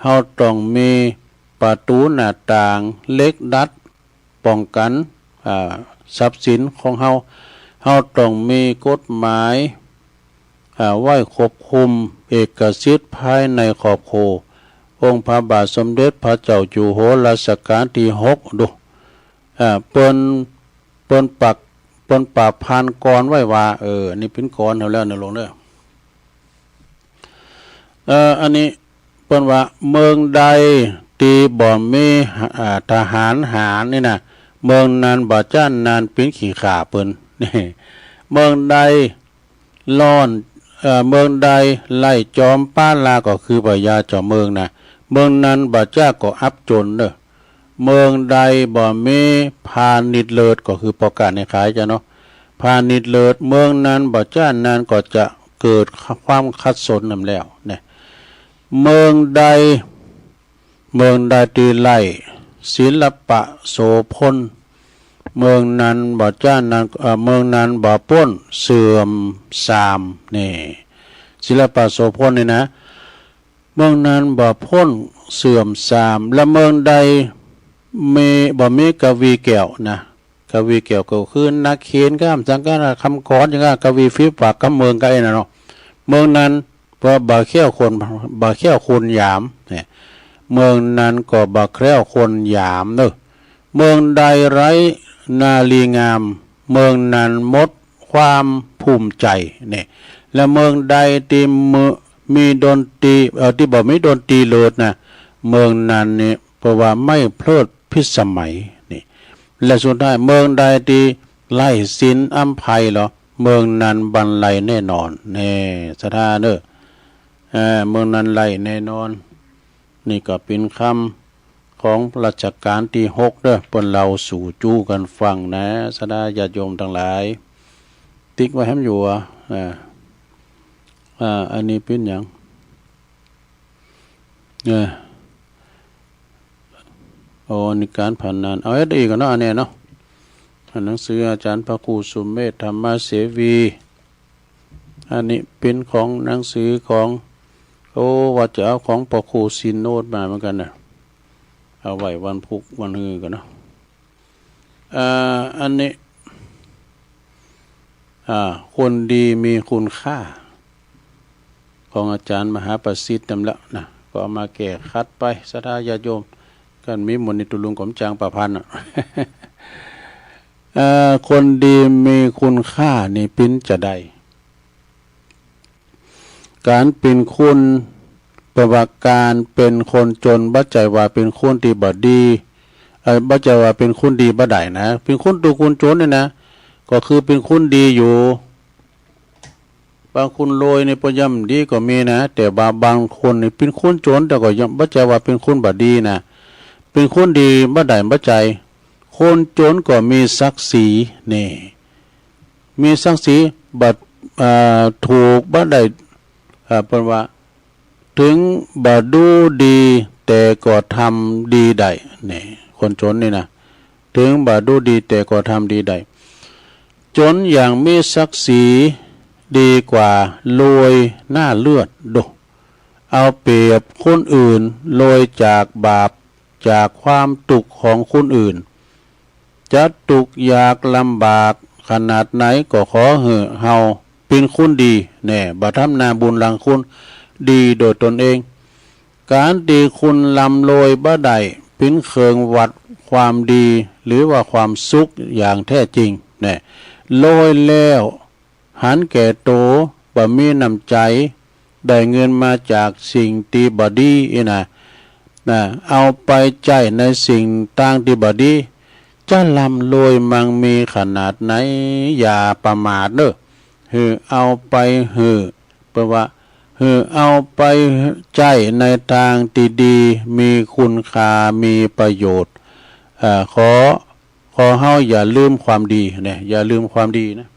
เฮาต้องมีประตูหน้าต่างเล็กดัดป้องกันทรัพย์สินของเฮาต้องมีกฎหมายไว้ควบคุมเอกสิทธิ์ภายในครอบครัว องค์พระบาทสมเด็จพระเจ้าอยู่หัวรัชกาลที่6ดูเปิ้นปากพันกรไว้ว่านี่เป็นกรแล้วนะลงเด้ออันนี้เปิ้นว่าเมืองใดตีบ่มีทหารหารนี่นะเมืองนั้นบ่จ้านนานเป็นขี้ข่าเปิ้นนี่เมืองใดร้อนเมืองใดไล่จอมป้าลาก็คือบ่ยาจอมเมืองนะเมืองนั้นบ่จ้าก็อับจนเด้อเมืองใดบ่มีพาณิชย์เลิศก็คือประกาศในขายจ้ะเนาะพาณิชย์เลิศเมืองนั้นบ่จ้านนั้นก็จะเกิดความขัดสนนำแล้วเนี่ยเมืองใดตีไล่ศิลปะโสพลเมืองนั้นบ่จ้านนั้นเมืองนั้นบ่ป้นเสื่อมทรามนี่ศิลปะโสพลนี่นะเมืองนั้นบ่พ้นเสื่อมทรามและเมืองใดบ่มีกวีแก้วนะกวีแก้วก็คือนักเขียนข้ามสังกัดคำกรอย่างกวีฟิปากกับเมืองไกลน่ะเนาะเมืองนั้นบ่แค่คนยามเนี่ยเมืองนั้นก็บ่แคล้วคนยามเด้อเมืองใดไร้นาลีงามเมืองนั้นหมดความภูมิใจเนี่ยและเมืองใดที่มีดนตรีที่บ่มีดนตรีเลิศนะเมืองนั้นนี่เพราะว่าไม่เพลิดพิสมัยนี่และสุดท้ายเมืองใดที่ไล่ศิลป์อำไพเหรอเมืองนั้นบรรลัยแน่นอนนี่สถานเด้อเมืองนั้นไล่แน่นอนนี่ก็เป็นคำของรัชกาลที่6เด้อเปิ้นเราสู่จู้กันฟังนะสดาญาติโยมทั้งหลายติ๊กไว้ให้มันอยู่อันนี้เป็นหยังนี่การผ่านนานเอาให้ดีกันเนาะอันนี้เนาะหนังสืออาจารย์พระครูสุเมธธรรมเสวีอันนี้เป็นของหนังสือของว่าจะเอาของพระครูซินโนดมาเหมือนกันนะเอาไว้วันพุกวันฮือกันเนาะอันนี้คนดีมีคุณค่าของอาจารย์มหาประสิทธิ์นำแล้วนะก็เอามาแก้คัดไปศรัทธาญาติโยมกันมีมนต์ในตุลุงของจางประพันธ์คนดีมีคุณค่านี่เป็นจะได้การเป็นคุณประวัติการเป็นคนจนบัจใจว่าเป็นคนที่บ่ดีบัจใจว่าเป็นคนดีบ่ได้นะเป็นคนตัวคนจนเนี่ยนะก็คือเป็นคนดีอยู่บางคนรวยในปย่ำดีก็มีนะแต่บางคนนี่เป็นคนจนแต่ก็ยังบัจใจว่าเป็นคนบ่ดีนะเป็นคนดีบ่ได้บัจใจคนจนก็มีศักดิ์ศรีนี่มีศักดิ์ศรีบัดถูกบ่ได้เปิ้นว่าถึงบ่ดูดีแต่ก็ทำดีได้นี่คนจนนี่นะถึงบ่ดูดีแต่ก็ทำดีได้จนอย่างมีศักดิ์ศรีดีกว่ารวยหน้าเลือดดูเอาเปรียบคนอื่นรวยจากบาปจากความตุกข์ของคนอื่นจะตุกข์ยากลำบากขนาดไหนก็ขอเฮาเป็นคนดีแน่บ่ทำนาบุญหลังคุณดีโดยตนเองการดีคุณลำรวยบ่ได้เป็นเครื่องวัดความดีหรือว่าความสุขอย่างแท้จริงแน่รวยแล้วหันแก่โตบ่มีน้ำใจได้เงินมาจากสิ่งที่บ่ดีนะเอาไปใจในสิ่งต่างที่บ่ดีจะลำรวยมั่งมีขนาดไหนอย่าประมาทเด้อเอาไปเพราะว่าเอาไปใจในทางที่ดีมีคุณค่ามีประโยชน์ขอเฮาอย่าลืมความดีเนี่ยอย่าลืมความดีนะ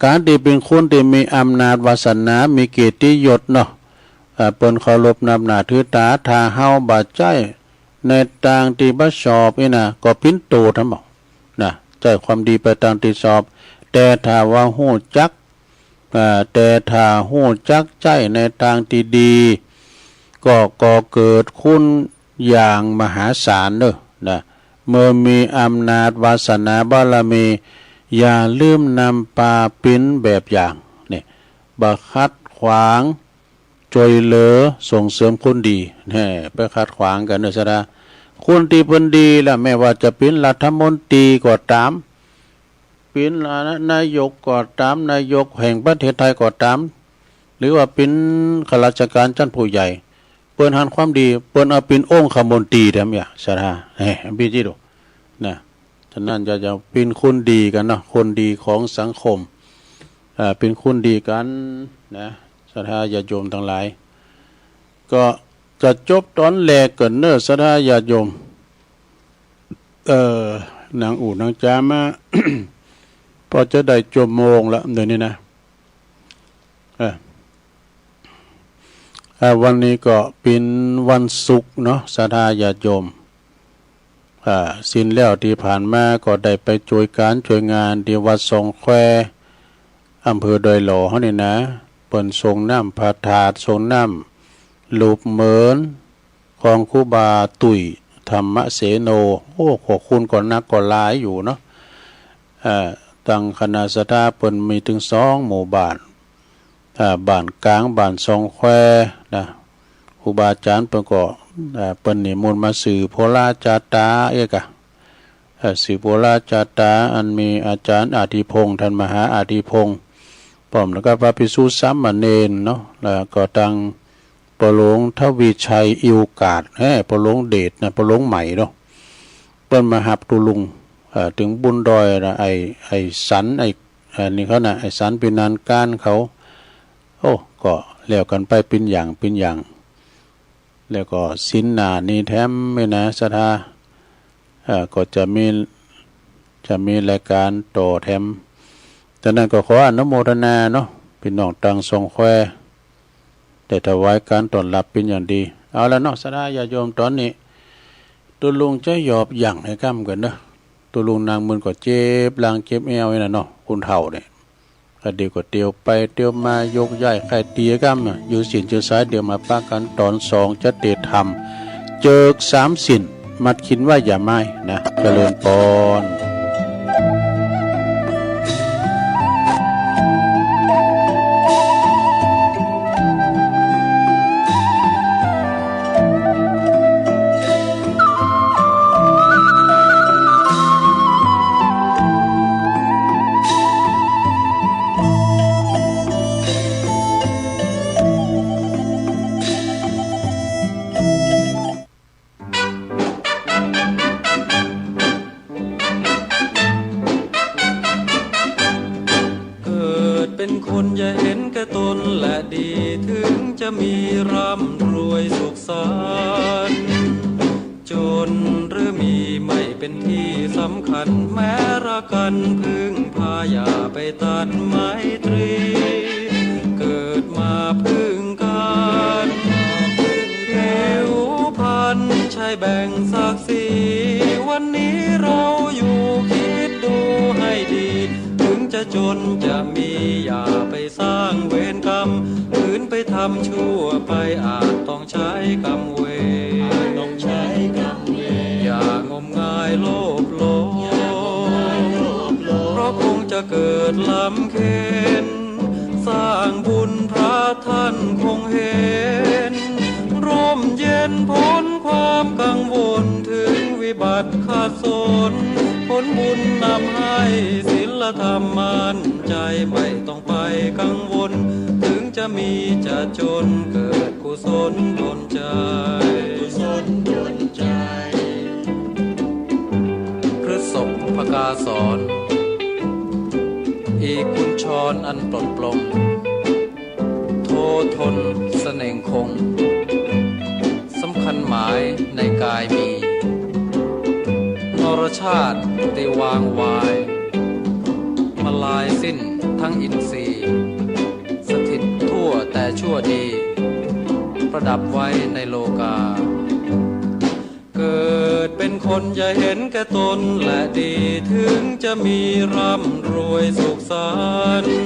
การที่เป็นคนที่มีอำนาจวาสนามีเกียรติยศเนาะเปิ้นเคารพนับหน้าถือตาถ้าเฮาบ่ใจในทางที่บ่ชอบนี่นะก็พิ้นโตทั้งหมดนะใจความดีไปทางที่ชอบแต่ถ้าว่าฮู้จักแต่ถ้าฮู้จักใจในทางที่ดีก็เกิดคุณอย่างมหาศาลเด้อนะเมื่อมีอำนาจวาสนาบารมีอย่าลืมนำปาปิ้นแบบอย่างนี่บ่ขัดขวาง ช่วยเหลือส่งเสริมคนดีแน่ไปขัดขวางกันเนอะซะนะคนที่เพิ่นดีล่ะแม้ว่าจะเป็นรัฐมนตรีก็ตามเป็นนายกก็ตามนายกแห่งประเทศไทยก็ตามหรือว่าเป็นข้าราชการชั้นผู้ใหญ่เปิ้นหันความดีเปิ้นเอาเป็นองค์คมนตรีแท้เนี่ยซะนะพี่จิโดนะฉะนั้นจะเป็นคนดีกันเนาะคนดีของสังคมเป็นคนดีกันนะศรัทธาญาติโยมทั้งหลายก็จะจบตอนแรกก่อนเนอะศรัทธาญาติโยมนางอู่นางจามา พอจะได้จบโมงแล้วเดี๋ยวนี้นะวันนี้ก็เป็นวันศุกร์เนาะศรัทธาญาติโยมสิ้นแล้วที่ผ่านมาก็ได้ไปช่วยการช่วยงานที่วัดสงแควอำเภอดอยหล่อเขานี่นะเปิ่นทรงน้ำพระธาตุทรงน้ำลูบเหมือนของครูบาตุยธรรมเสโนโอ้ขอคุณก่อนนักก่อนหลายอยู่เนาะตั้งคณะศรัทธาเปิ่นมีถึง2 หมู่บ้านบ้านกลางบ้านสงแควนะครูบาอาจารย์เปิ่นก็เปิ่นนิมนต์มาสื่อโพลาจาตาเอกสื่อโพลาจาตาอันมีอาจารย์อาทิพงษ์ท่านมหาอาทิพงษ์พร้อมแล้วก็พระภิกษุสามเณรเนาะแล้วก็ตั้งปหลวงทวีชัยอิวกาดปหลวงเดชนะปหลวงใหม่เนาะเปิ้นมาหับตุลุงถึงบุญดอยนะไอ้สันนี่เขาน่ะไอ้สันเป็นนานการเขาโอ้ก็แล้วกันไปเป็นอย่างแล้วก็สินหนานี่แถมไม่นะศรัทธาก็จะมีรายการต่อแถมจากนั้นก็ขออนุโมทนาเนาะพี่น้องตังสงแควได้ถวายการต้อนรับเป็นอย่างดีเอาละเนาะศรัทธาญาติโยมตอนนี้ตัวลุงจะหยอบหยั่งให้กำกันเนาะตัวลุงนางมือก็เจ็บหลังเจ็บเอวนี่นะเนาะคุณเฒ่าเนี่ยก็เดี๋ยวก็เตียวไปเตียวมายกย้ายใครเตียกำอยู่สินเจอสายเดี๋ยวมาปากันตอน2จะเตะธรรมเจิก3 สินมัดคิดว่าอย่าไม่นะเจริญพรมีร่ำรวยสุขสันต์จนหรือมีไม่เป็นที่สำคัญแม้รักกันพึ่งพาอย่าไปตัดไมตรีเกิดมาพึ่งกันผิวพรรณใช่แบ่งศักดิ์ศรีวันนี้เราอยู่คิดดูให้ดีถึงจะจนจะมีอย่าไปสร้างเวรกรรมไปทำชั่วไปอาจต้องใช้กรรมเวรอย่างมงายโลภโลเพราะคงจะเกิดลำเค็ญสร้างบุญพระท่านคงเห็นร่มเย็นพ้นความกังวลถึงวิบัติขาดสนผลบุญนำให้ศีลธรรมมั่นใจไม่ต้องไปกังวลจะมีจะจนเกิดกุศลดลใจพฤศพภกาสอนอีกุญชรอันปลดปลงโททนเสน่งคงสำคัญหมายในกายมีนรชาติได้วางวายมาลายสิ้นทั้งอินทรีย์สถิตทั่วแต่ชั่วดีประดับไว้ในโลกาเกิดเป็นคนอย่าเห็นแก่ตนและดีถึงจะมีร่ำรวยสุขสันต์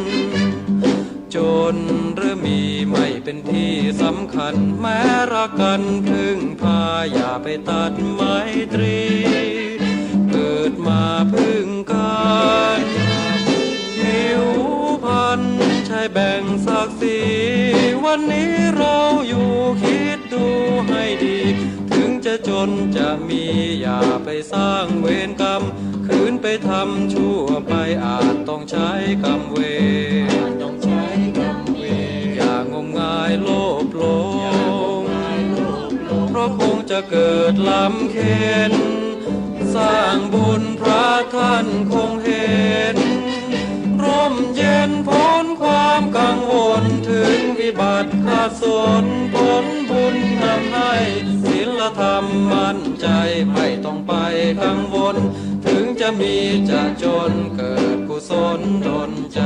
จนหรือมีไม่เป็นที่สำคัญแม้รักกันพึ่งพาอย่าไปตัดไมตรีเกิดมาพึ่งกันผิวพรรณใช่แบ่งศักดิ์ศรีวันนี้เรา นจะมีอย่าไปสร้างเวรกรรมคืนไปทำชั่วไปอาจต้องใช้กรรมเวรอย่างมงายโลภหลงเพราะคงจะเกิดลำเค็ญสร้างบุญพระท่านคงเห็นร่มเย็นพ้นความกังวลถึงวิบัติขาดสนผลบุญนำให้ศีลธรรมมั่นใจไม่ต้องไปกังวลถึงจะมีจะจนเกิดกุศลดลใจ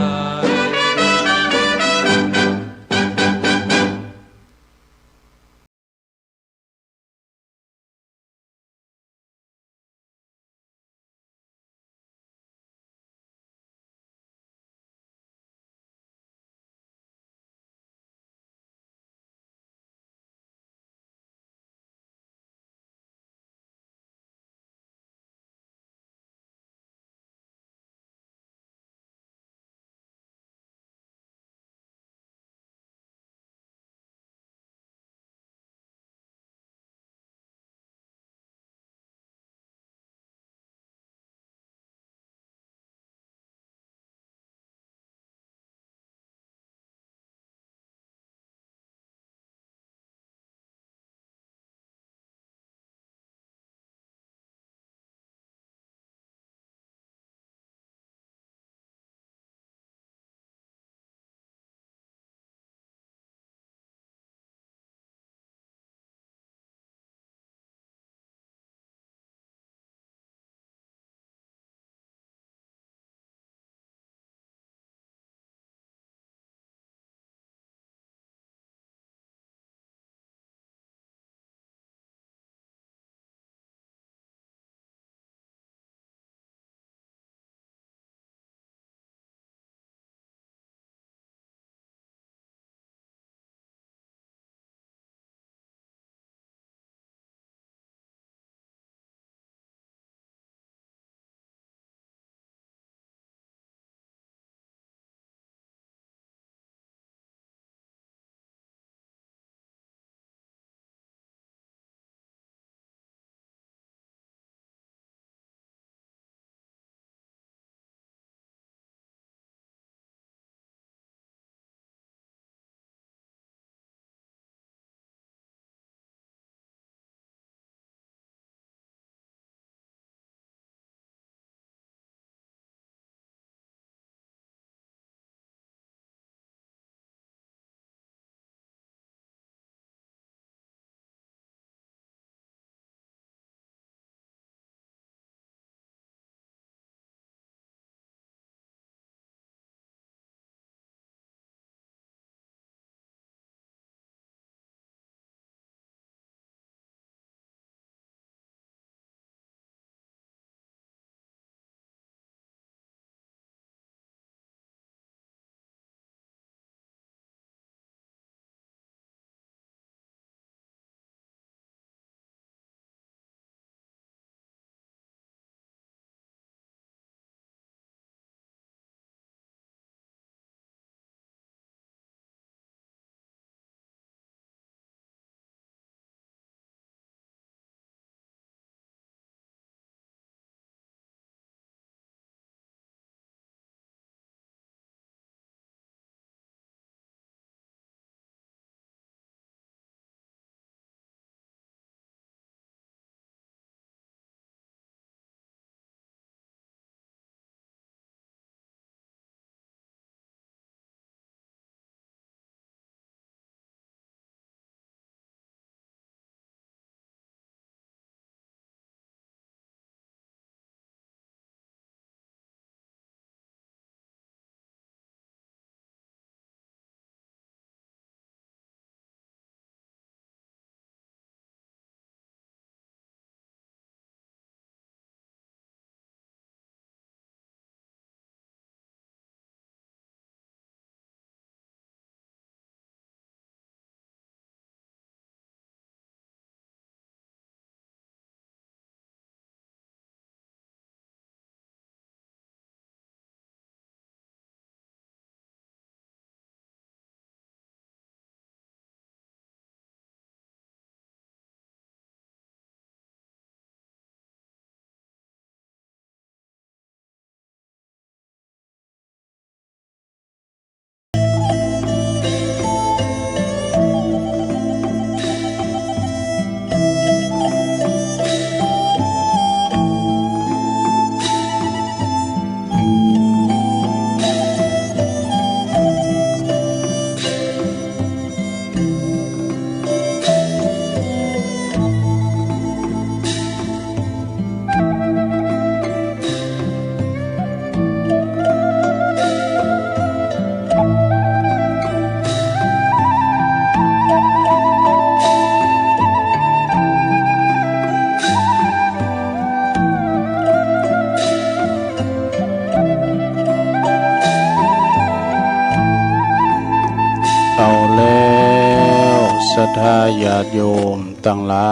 ธาญาติโยมตั้งหลา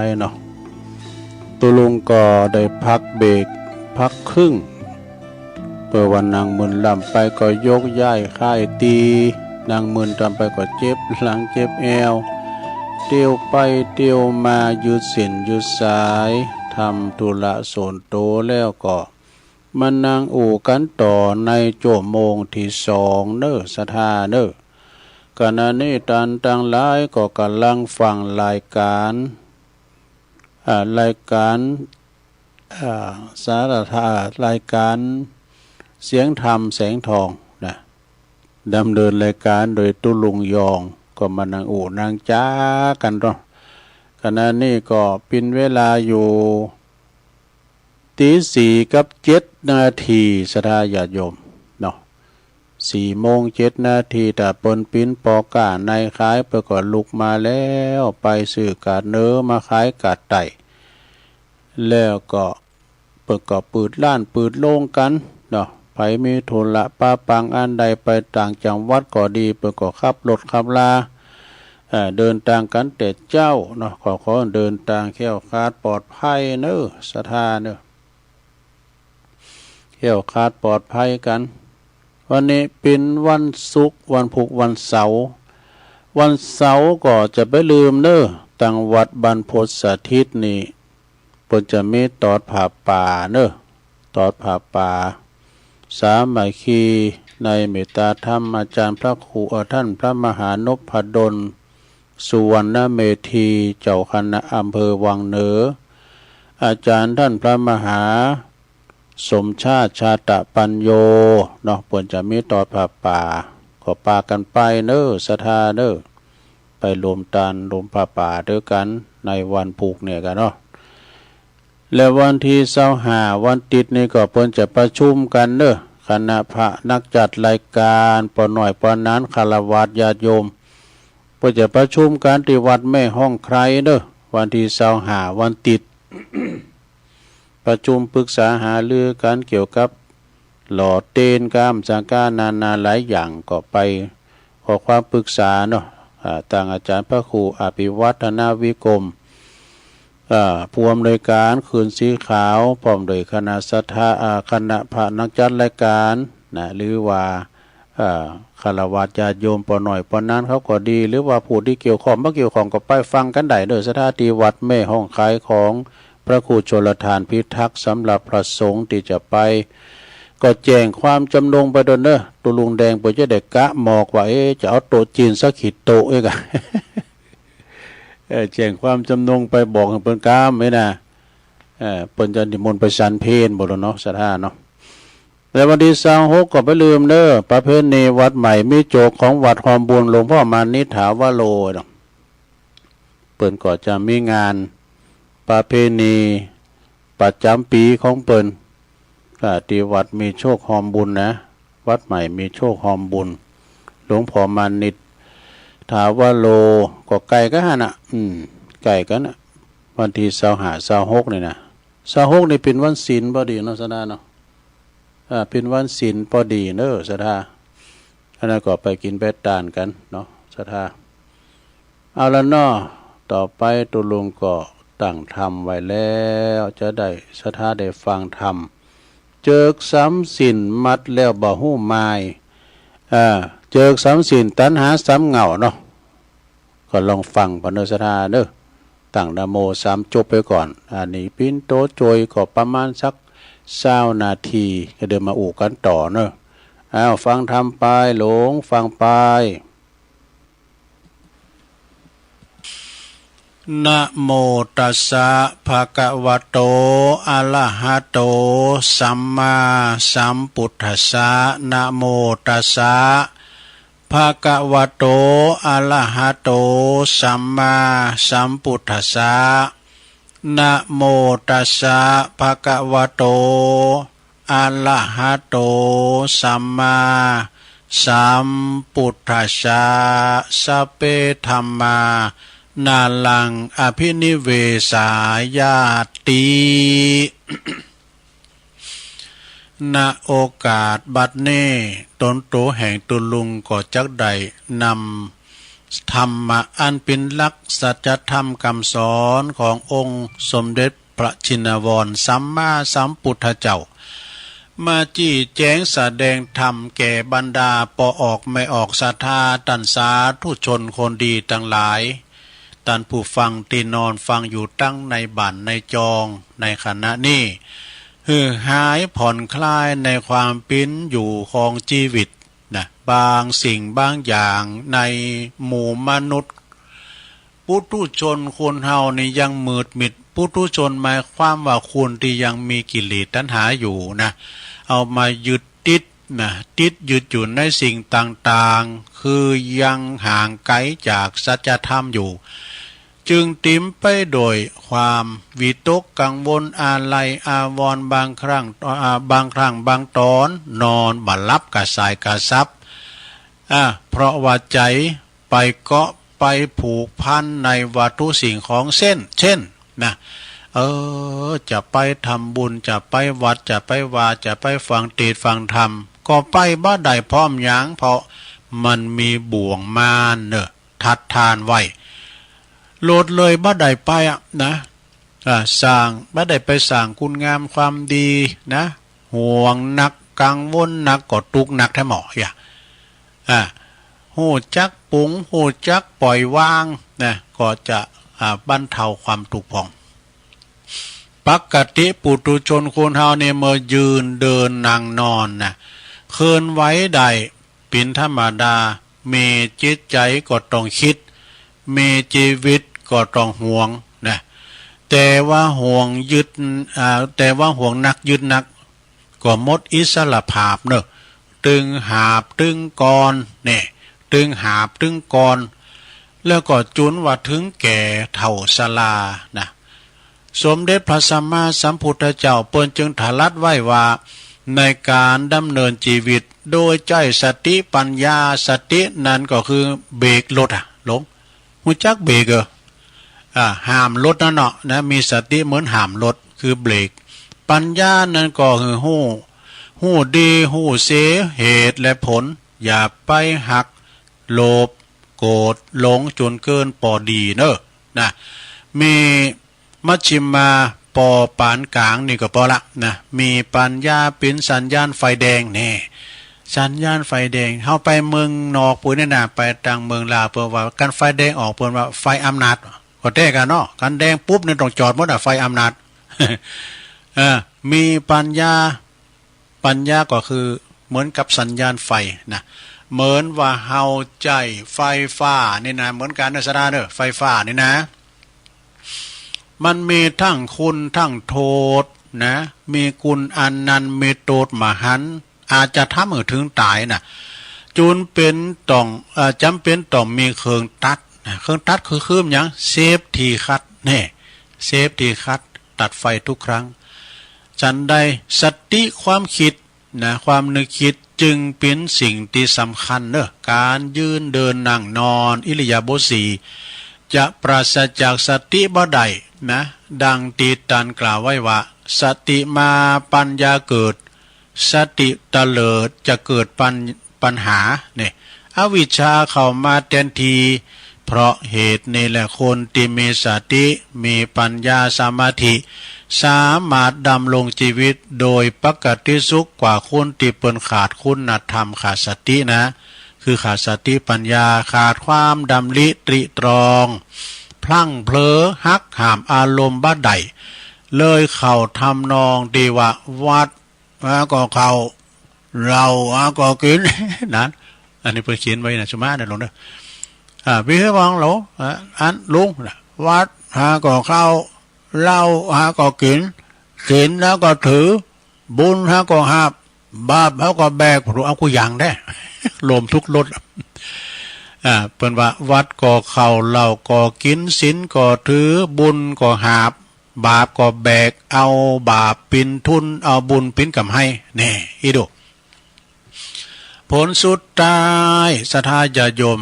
ยเนาะตุลุงก็ได้พักเบรกพักครึ่งเพื่อวันนางมึนลำไปก็ยกย้ายค่ายตีนางมึนทำไปก็เจ็บหลังเจ็บแอวเตียวไปเตียวมายืดเส้นยืดสายทำธุระโสนโตแล้วก็มันนางอู่กันต่อในโจโมงที่สองเน้อสถาเน้อขณะนี้ตันตั้งหลายก็กำลังฟังรายการสารธารายการเสียงธรรมแสงทองนะดำเนินรายการโดยตุลุงยองก็มานางอู่นางจ้ากันเนาะขณะนี้ก็เป็นเวลาอยู่ตีสี่กับ7 นาทีสถาญาติโยมเนาะ4 โมง 7 นาทีแต่เปิ้นปิ้นปอกาในขายเปิดก็ลุกมาแล้วไปซื้อกาดเนื้อมาขายกาดไต่แล้วก็เปิดก็ปืดล้านปืดโล่งกันเนาะไผมีทุนละป้าปังอันใดไปต่างจังหวัดก็ดีเปิดก็ขับรถขับลาเดินทางกันแต่เจ้าเนาะขอเดินทางแคล้วคลาดปลอดภัยเนอะสถาเนอะแคล้วคลาดปลอดภัยกันวันนี้เป็นวันศุกร์วันพุธวันเสาร์ก็จะไปลืมเนอะตังวัดบรรพตสถิตนี่เพิ่นจะมีตอดผ้าป่าเนอะตอดผ้าป่าสามัคคีในเมตตาธรรมอาจารย์พระครูท่านพระมหานพดลสุวรรณเมธีเจ้าคณะอำเภอวังเหนืออาจารย์ท่านพระมหาสมชาติชาตะปัญโยเนาะเพิ่นจะมีตอดผ้าป่าก็ปากันไปเนอะศรัทธาเนอะไปรวมผ้าป่าด้วยกันในวันผูกเนี่ยกันเนาะและวันที่25วันติดนี่ก็เพิ่นจะประชุมกันเนอะคณะพระนักจัดรายการปอหน่อยปอนั้นคารวะญาติโยมเพิ่นจะประชุมกันที่วัดแม่ห้องใครเนอะวันที่25วันติด ประชุมปรึกษาหารือกันเกี่ยวกับหล่อเตนกามสังกานาหลายอย่างก็ไปขอความปรึกษาเนาะทางอาจารย์พระครูอภิวัฒนาวิกรมผู้อำนวยการคืนสีขาวพร้อมโดยคณะศรัทธาคณะพระนักจัดรายการนะหรือว่าคารวะญาติโยมปอหน่อยปอนั้นเขาก็ดีหรือว่าผู้ที่เกี่ยวข้องบ่เกี่ยวข้องก็ไปฟังกันได้โดยสถานที่วัดแม่ห้องขายของพระครูชลทานพิทักษ์สำหรับพระสงฆ์ที่จะไปก็แจ้งความจำนงไปโดนเนอะตุลุงแดงเปิดจะเด็กกะหมอกว่าจะเอาโต๊ะจีนสักขีดโต๊ะเอ้กะ แจ้งความจำนงไปบอกให้เปิ้นกามไม่นะเปิ้นจะนิมนต์ไปฉันเพลบ่เนาะสถานเนาะแต่วันที่26ก็ไปลืมเด้อประเพณีวัดใหม่มีโจกของวัดหอมบุญหลวงพ่อมานิถาวโรเนาะเปิ้นก็จะมีงานประเพณีประจำปีของเปิ้นที่วัดมีโชคหอมบุญนะวัดใหม่มีโชคหอมบุญหลวงพ่อมานิถาวโรก็ไกลก็หั่นน่ะไกลกันน่ะวันที่25 26นี่นะ26นี่เป็นวันศีลพอดีเนาะสถาเนาะเป็นวันศีลพอดีเด้อสถาอันนั้นก็ไปกินไปทานกันเนาะสถาเอาละเนาะต่อไปตุลุงก็ตั้งธรรมไว้แล้วจะได้สถาได้ฟังธรรมเจิกสำสินมัดแล้วบ่ฮู้หมายเจิกสำสินตัณหาสำเหงาเนาะก็ลองฟังพระเนสธาเด้อตั้งนะโม3จบไปก่อนอันนี้ปิ้นโตโจยก็ประมาณสัก20 นาทีก็เดินมาอู่กันต่อเนอะฟังธรรมไปหลงฟังไปนะโมตัสสะภะคะวะโตอะระหะโตสัมมาสัมพุทธัสสะนะโมตัสสะภะคะวะโตอะระหะโตสัมมาสัมพุทธัสสะนะโมตัสสะภะคะวะโตอะระหะโตสัมมาสัมพุทธัสสะสัพเพธัมมานาลังอภินิเวสายาติ ณโอกาสบัดนี้ตนโตแห่งตุลุงก็จักได้น ธรรมะอันเป็นหลักสัจธรรมคำสอนขององค์สมเด็จพระชินวรสัมมาสัมพุทธเจ้ามาจี้แจงแสดงธรรมแก่บรรดาปออกไม่ออกศรัทธาตันสาธุชนคนดีทั้งหลายท่านผู้ฟังที่นอนฟังอยู่ตั้งในบ้านในจองในขณะนี้หายผ่อนคลายในความเป็นอยู่ของชีวิตนะบางสิ่งบางอย่างในหมู่มนุษย์ปุถุชนคนเฮานี่ยังมืดมิดปุถุชนหมายความว่าคนที่ยังมีกิเลสตัณหาอยู่นะเอามายึดติดนะติดยึดอยู่ในสิ่งต่างๆคือยังห่างไกลจากสัจธรรมอยู่จึงติมไปโดยความวิตกกังวลอาลัยอาวรณ์บางครั้งบางตอนนอนบัดลับกระสายกระซับเพราะว่าใจไปเกาะไปผูกพันในวัตถุสิ่งของเช่นนะจะไปทำบุญจะไปวัดจะไปว่าจะไปฟังเทศน์ฟังธรรมก็ไปบ่ได้พร้อมหยังเพราะมันมีบ่วงมารทัดทานไว้โลดเลยบ่ได้ไปนะสร้างบ่ได้ไปสร้างคุณงามความดีนะห่วงนักกังวลนักก็ทุกข์นักแท้หมอหูจักปุงหูจักปล่อยวางนะก็จะบรรเทาความทุกข์ผ่องปกติปุถุชนคนเฮาเนี่ยเมื่อยืนเดินนั่งนอนนะเคลื่อนไหวได้เป็นธรรมดามีจิตใจก็ต้องคิดมีชีวิตก็ต้องห่วงนะแต่ว่าห่วงนักยึดนักก็หมดอิสระภาพเนอะตึงหาบตึงกรเนี่ยตึงหาบตึงกรแล้วก็จุนว่าถึงแก่เฒ่าชรานะสมเด็จพระสัมมาสัมพุทธเจ้าเปิ้นจึงถลัดไว้ว่าในการดำเนินชีวิตโดยใจสติปัญญาสตินั้นก็คือเบรกรถหลงหูจักเบรกห้ามรถนั่นเนาะนะมีสติเหมือนห้ามรถคือเบรกปัญญานั้นก็คือหูดีหูเสียเหตุและผลอย่าไปหักโลภโกรธหลงจนเกินพอดีเนอะนะมีมัชฌิมาปอปานกลางนี่ก็พอละนะมีปัญญาเป็นสัญญาณไฟแดงนี่สัญญาณไฟแดงเข้าไปเมืองนอกปุ้ยนี่นะไปทางเมืองลาวเพื่อว่าการไฟแดงออกเพื่อว่าไฟอำนาจก็แท้กันเนาะการแดงปุ๊บนี่ต้องจอดหมดไฟอำนาจ มีปัญญาก็คือเหมือนกับสัญญาณไฟนะเหมือนว่าเฮาใจไฟฟ้านี่นะเหมือนกันนะสราเด้อไฟฟ้านี่นะมันมีทั้งคุณทั้งโทษนะมีคุณอันนั้นมีโทษมหันต์อาจจะทำให้ถึงตายนะจนเป็นต้องจำเป็นต้องมีเครื่องตัดเครื่องตัดคืออย่างเซฟทีคัดนี่เซฟทีคัดตัดไฟทุกครั้งฉันใดสติความคิดนะความนึกคิดจึงเป็นสิ่งที่สำคัญเนอะการยืนเดินนั่งนอนอิริยาบถสี่จะปราศจากสติบ่ได้นะดังตีตันกล่าวไว้ว่าสติมาปัญญาเกิดสติเตลิดจะเกิดปัญหาเนี่ยอวิชชาเข้ามาแทนทีเพราะเหตุนี่แหละคนที่มีสติมีปัญญาสมาธิสามารถดำรงชีวิตโดยปกติสุขกว่าคนที่เปิ้นขาดคุณธรรมขาดสตินะคือขาดสติปัญญาขาดความดำริตริตรองพลั้งเผลอหักห้ามอารมณ์บ้าใดเลยเข้าทำนองดีว่าวัดก็เข้าเราก็กินนั้นอันนี้เพิ่นเขียนไว้นะชุมาเนี่ยลงเด้อพี่ให้ฟังเหรออันลุงวัดก็เข้าเหล้าก็กินแล้วก็ถือบุญก็หาบบาปก็แบกเอากูอย่างได้รวมทุกรสเปิ้นว่าวัดก็เข้าเหล้าก็กินศีลก็ถือบุญก็หาบบาปก็แบกเอาบาปเป็นทุนเอาบุญเป็นกำให้แน่อีดูผลสุดท้ายศรัทธาญาโยม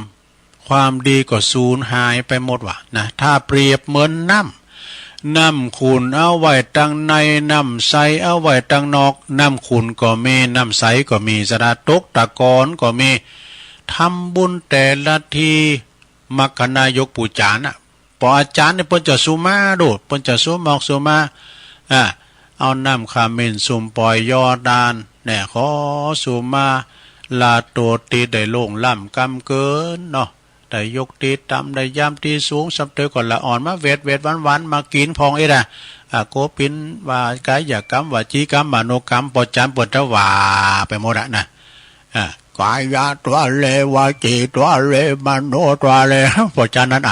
ความดีก็สูญหายไปหมดว่ะนะถ้าเปรียบเหมือนน้ำขุ่นเอาไว้ตั้งในน้ำใสเอาไว้ตั้งนอกน้ำขุ่นก็มีน้ำใสก็มีสระตกตะกอนก็มีทำบุญแต่ละที มัคคณายกปู่จานน่ะพออาจารย์เนี่ยเปิ้นจะสุมาโดดเปิ้นจะสุมอกสุมาเอาน้ำคาเมนสุมปล่อยยอดานเนี่ยขอสุมาลาโตตีได้โล่งล่ำกำเกินเนาะได้ยกตีต่ำได้ย่ำตีสูงสับเตอก่อนละอ่อนมาเวทวันมากินพองอีน่ะโกปินว่ากายกรรมวจีกรรมมโนกรรมปจำปจว่าไปหมดนะกายตัวเลวาจีตัวเลมโนตัวเลปจานั้นไอ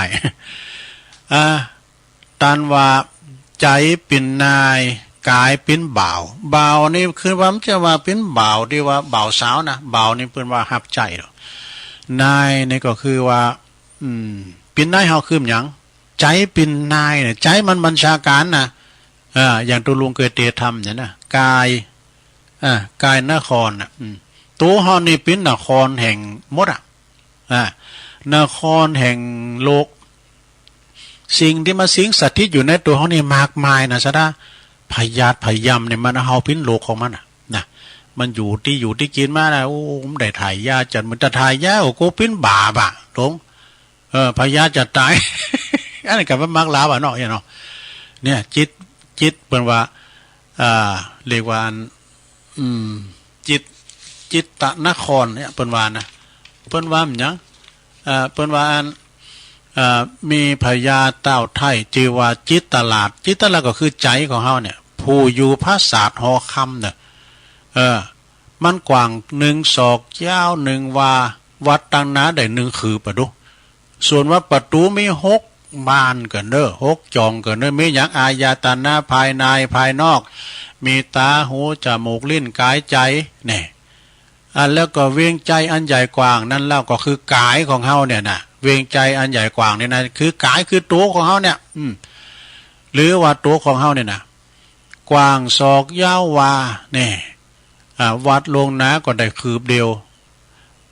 ตันว่าใจเป็นนายกายเป็นบ่าวบ่าวนี่คือว่ามันจะว่าเป็นบ่าวที่ว่าบ่าวสาวนะบ่าวนี่เพิ่นว่าหับใจหรอกนายนี่ก็คือว่าเป็นนายเฮาคือหยังใจเป็นนายเนี่ยใจมันบัญชาการนะอย่างตัวลุงเกิดเตทำเนี่ยนะกายกายนครน่ะตัวเฮานี่เป็นนครแห่งมดนครแห่งโลกสิ่งที่มาสิงสถิตอยู่ในตัวเฮานี่มากมายนะซะนะพยาธิพยำเนี่ยมันเฮาเป็นโลกของมันนะมันอยู่ที่กินมานะโอ้มันได้ถ่ายยาจัดมันจะถ่ายยาโอ้โกเป็นบาปตรงพยาธิจะตาย อันนี้ก็ว่ามักลาบ่เนาะเนาะเนี่ยจิตเปิ้นว่าเรียกว่าจิตตนครเนี่ยเปิ้นว่านะเปิ้นว่ามันหยังเปิ้นว่ามีพญาเต้าไทยชื่อว่าจิตตลาดก็คือใจของเฮาเนี่ยผู้อยู่พระศาสตร์หอคำเนี่ยมันกว้าง1 ศอกยาว1 วาวัดตั้งนาได้1 คือปะดุส่วนว่าประตูมี6 บานกันเด้อ6 จองกันเด้อมีหยังอายตนะภายในภายนอกมีตาหูจมูกลิ้นกายใจเนี่ยแล้วก็เวียงใจอันใหญ่กว้างนั่นแล้วก็คือกายของเฮาเนี่ยนะเวียงใจอันใหญ่กว้างเนี่ยนะคือกายคือตัวของเฮาเนี่ยหรือว่าตัวของเฮาเนี่ยนะกว้างศอกยาววาเนี่ยวัดลงนะก็ได้คืบเดียว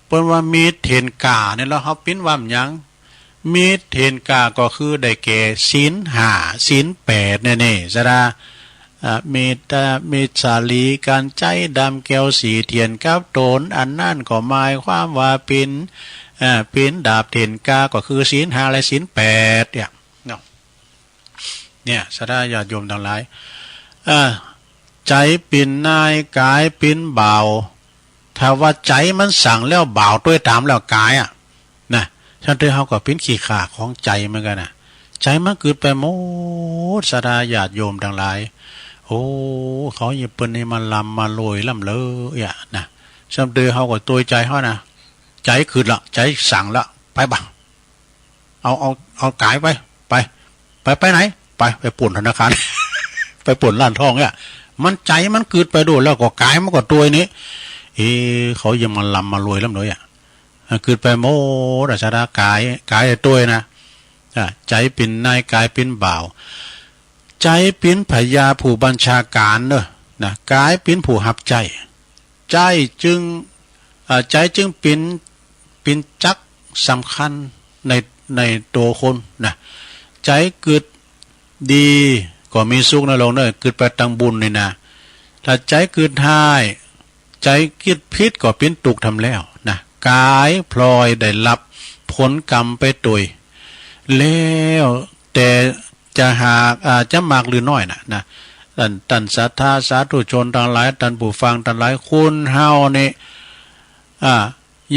เปิ้นว่ามีเถนกาเนี่ยแล้วเฮาปิ้นว่าหยังมีเถนกาก็คือได้แก่ศีล5ศีล8เนี่ยๆซะดามีสาลีการใจดำแก้วสีเทียนกับโตนอันนั่นก็หมายความว่าเป็นดาบเถนกาก็คือศีล5และศีล8เนี่ยสดาญาติโยมทั้งหลายใจเป็นนายกายเป็นบ่าวถ้าว่าใจมันสั่งแล้วบ่าวด้วยตามแล้วกายนะฉันเตอเฮาก็เป็นขี้ข่าของใจเหมือนกันนะใจมันเกิดไปหมดสดาญาติโยมทั้งหลายโอ้เขาหยิบปืนนี่มาลำมาโรยล่ำเลยนะฉันเตอเฮาก็ตัวใจเฮานะใจขึ้นละใจสั่งละไปบ้างเอากายไปไหนไปป่นธนาคาร ไปป่นร้านทองมันใจมันเกิดไปโดนแล้วก็กายมันก็ตัวนี้เขายังมาลำมาโรยล่ำเลยเกิดไปโมดชาดากายตัวนะใจเป็นนายกายเป็นบ่าวใจเป็นพญาผู้บัญชาการเนอะนะกายเป็นผู้หับใจจึงเป็นจักสำคัญในตัวคนนะใจเกิดดีก็มีสุขนะลงเนอะเกิดไปตังบุญนี่นะถ้าใจเกิดหายใจคิดพิษก็เป็นตุกทำแล้วนะกายพลอยได้รับผลกรรมไปตุยแล้วแต่จะหากจะมากหรือน้อยนะตันศรัทธาสาธุชนทั้งหลายตันผู้ฟังทั้งหลายคุณเฮานี่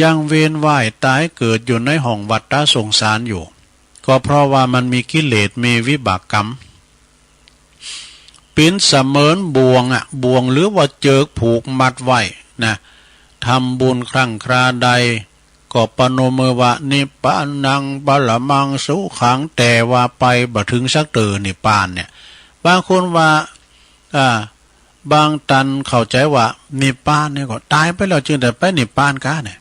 ยังเวียนว่ายตายเกิดอยู่ในห้องวัฏสงสารอยู่ก็เพราะว่ามันมีกิเลสมีวิบากกรรมเป็นเสมือนบ่วงหรือว่าเจิกผูกมัดไว้นะทำบุญครั้งคราใดก็ปนมมือว่านิพพานังบาลมังสุขังแต่ว่าไปบ่ถึงสักนิพพานเนี่ยบางคนว่าบางตันเข้าใจว่านิพพานเนี่ยก็ตายไปแล้วจึงได้ไปนิพพานกันเนี่ย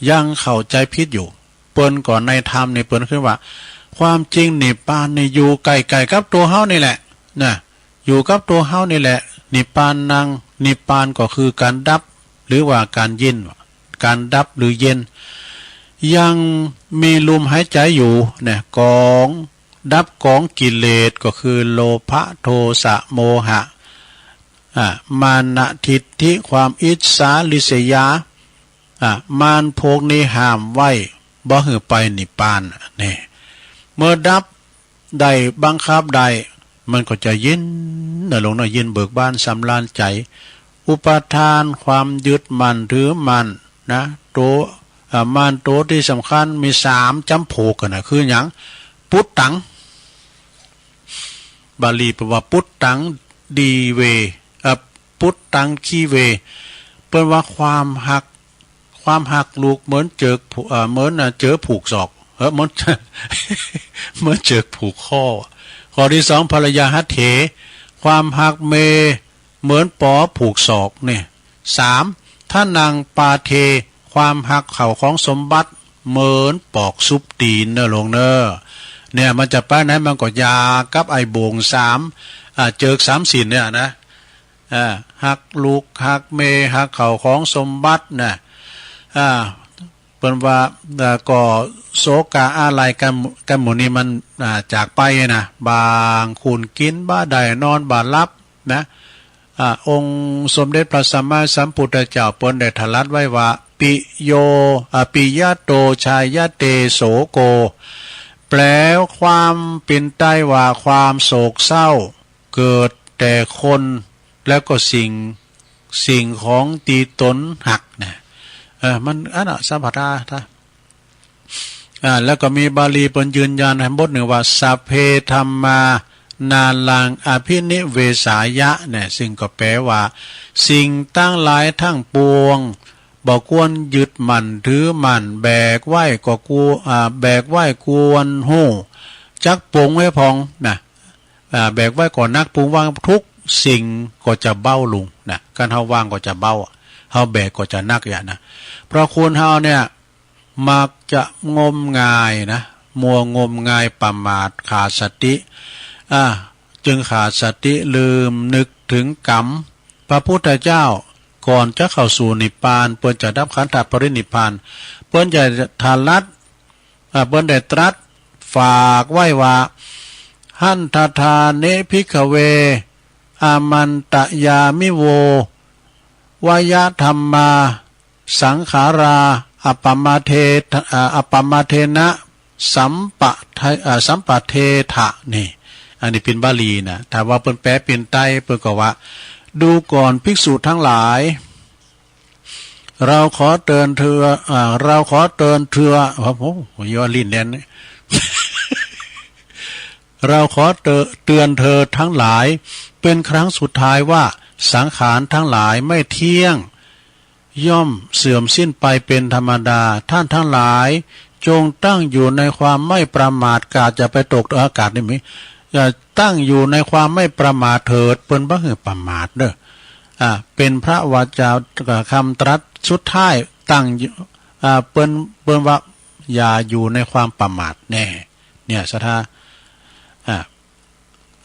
ยังเข้าใจผิดอยู่เปิ้นก่อนในธรรมนี่เปิ้นขึ้นว่าความจริงนิพพานนี่อยู่ใกล้ๆกับตัวเฮานี่แหละนะอยู่กับตัวเฮานี่แหละนิพพานนังนิพพานก็คือการดับหรือว่าการเย็นการดับหรือเย็นยังมีลมหายใจอยู่เนี่ยกองดับกองกิเลสก็คือโลภะโทสะโมหะมานะทิฏฐิความอิจฉาริษยามารพวกนี้ห้ามไว้ บ่หือไปนิพพานนี่เมื่อดับได้บังคับได้มันก็จะเย็นน่ะลงน่ะเย็นเบิกบานสำราญใจอุปทานความยึดมั่นถือมั่นนะโตมันโตที่สำคัญมี3จำโพกกันนะคือหยังปุตตังบาลีแปลว่าปุตตังดีเวปุตตังคีเวเปิ้นว่าความหักลูกเหมือนเจอเหมือนเจอผูกศอกเหมือน เหมือนเจอผูกข้อข้อที่2ภรรยาหัตเถความหักเมเหมือนปอผูกศอกเนี่ย3ถ้านางปาเทความหักเข่าของสมบัติเหมือนปอกซุปตีนเนอะลงเนอะเนี่ยมันจะป้าไหนมันก็ยากับไอโบงเจอ3สินเนี่ยนะหักลูกหักเมหักเข่าของสมบัตินะเป็นว่าก็โศกาอะไรกันหมดนี้มันจากไปนะบางคุณกินบ้าใดนอนบ้ารับนะองค์สมเด็จพระสัมมาสัมพุทธเจ้าเปิ้นได้ตรัสไว้ว่าปิโยปิยะโตชายะเตโสโกแปลความเป็นใต้ว่าความโศกเศร้าเกิดแต่คนแล้วก็สิ่งของตีตนหักนะมันสัมผัสท่าแล้วก็มีบาลีเปิ้นยืนยันให้บทหนึ่งว่าสัพเพธัมมานาลังอภินิเวสายะเนี่ยซึ่งก็แปลว่าสิ่งตั้งหลายทั้งปวงบ่ควรยึดมั่นถือมั่นแบกไว้ก็แบกไว้ควรหู้จักปงไว้พองนะแบกไว้ก่อนนักปรุงว่างทุกสิ่งก็จะเบ้าลงนะการเฮาว่างก็จะเบ้าเฮาแบกก็จะนักอย่างนะเพราะคนเฮาเนี่ยมักจะงมงายนะมัวงมงายประมาทขาดสติจึงขาดสติลืมนึกถึงกรรมพระพุทธเจ้าก่อนจะเข้าสู่นิพพานเปิ้นจะดับขันธปรินิพพานเปิ้นจะทารัดเปิ้นได้ตรัสฝากไว้ว่าหันทธาเนภิกขเวอามันตยามิโววยธรรมาสังขาราอัปปมาเทนะสัมปะเทถะนี่อันนี้เป็นบาลีนะถ้าว่าเป็นแปลเป็นไต้เปิดก็ว่าดูก่อนภิกษุทั้งหลายเราขอเตือนเธอโอ้โหยอลิ้นแน่น เราขอเตือนเธอทั้งหลายเป็นครั้งสุดท้ายว่าสังขารทั้งหลายไม่เที่ยงย่อมเสื่อมสิ้นไปเป็นธรรมดาท่านทั้งหลายจงตั้งอยู่ในความไม่ประมาทกาจะไปตกอากาศได้ไหมอย่าตั้งอยู่ในความไม่ประมาทเถิดเปิ้นบ่คือประมาทเด้อเป็นพระวาจาคำตรัสสุดท้ายตั้งเปิ้นว่าอย่าอยู่ในความประมาทแน่เนี่ยสถา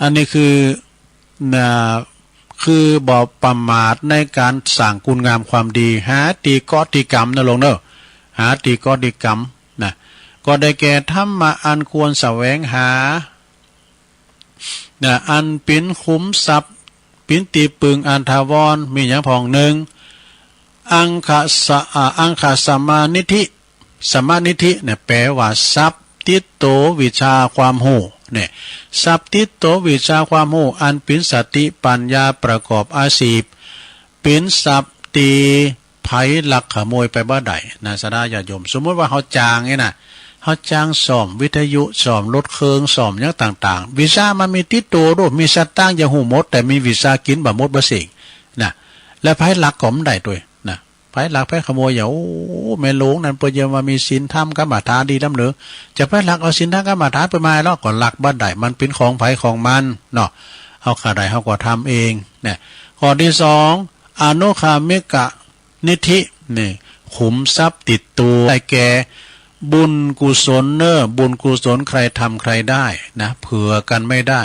อันนี้คือบ่ประมาทในการสร้างคุณงามความดีหาตีกอติกรรมนะลงเด้อหาตีกอติกรรมนะก็ได้แก่ธรรมะอันควรแสวงหาอันเป็นคุ้มทรัพย์เป็นตีปึงอันทาวรมีอย่างพองหนึ่งอังคสมานิธิเนี่ยแปลว่าทรัพย์ติโตวิชาความหูเนี่ยทรัพย์ติโตวิชาความหูอันเป็นสติปัญญาประกอบอาชีพเป็นทรัพย์ตีไผลักขโมยไปบ่ได้นะสดาญาติโยมสมมติว่าเขาจางนี่นะเขาจ้างซ่อมวิทยุซ่อมรถเครื่องซ่อมอย่างต่างๆวิชามันมีติดตัวด้วยมีสตางค์อย่างหูหมดแต่มีวิชากินบ่หมดบ่สิงนะและไผลักก็ไม่ได้ด้วยนะไผลักไผขโมยอย่าโอ้แม่หลวงนั่นเปิ้นยังว่ามีศีลธรรมกรรมฐานดีนำเหลือจะไผลักเอาศีลธรรมกรรมฐานไปมาแล้วก็ลักบ่ได้มันเป็นของไผของมันเนาะเฮาขาดได้เฮาก็ทำเองเนี่ยข้อที่2อนุคามิกะนิธินี่ขุมทรัพย์ติดตัวได้แก่บุญกุศลบุญกุศลใครทำใครได้นะเผื่อกันไม่ได้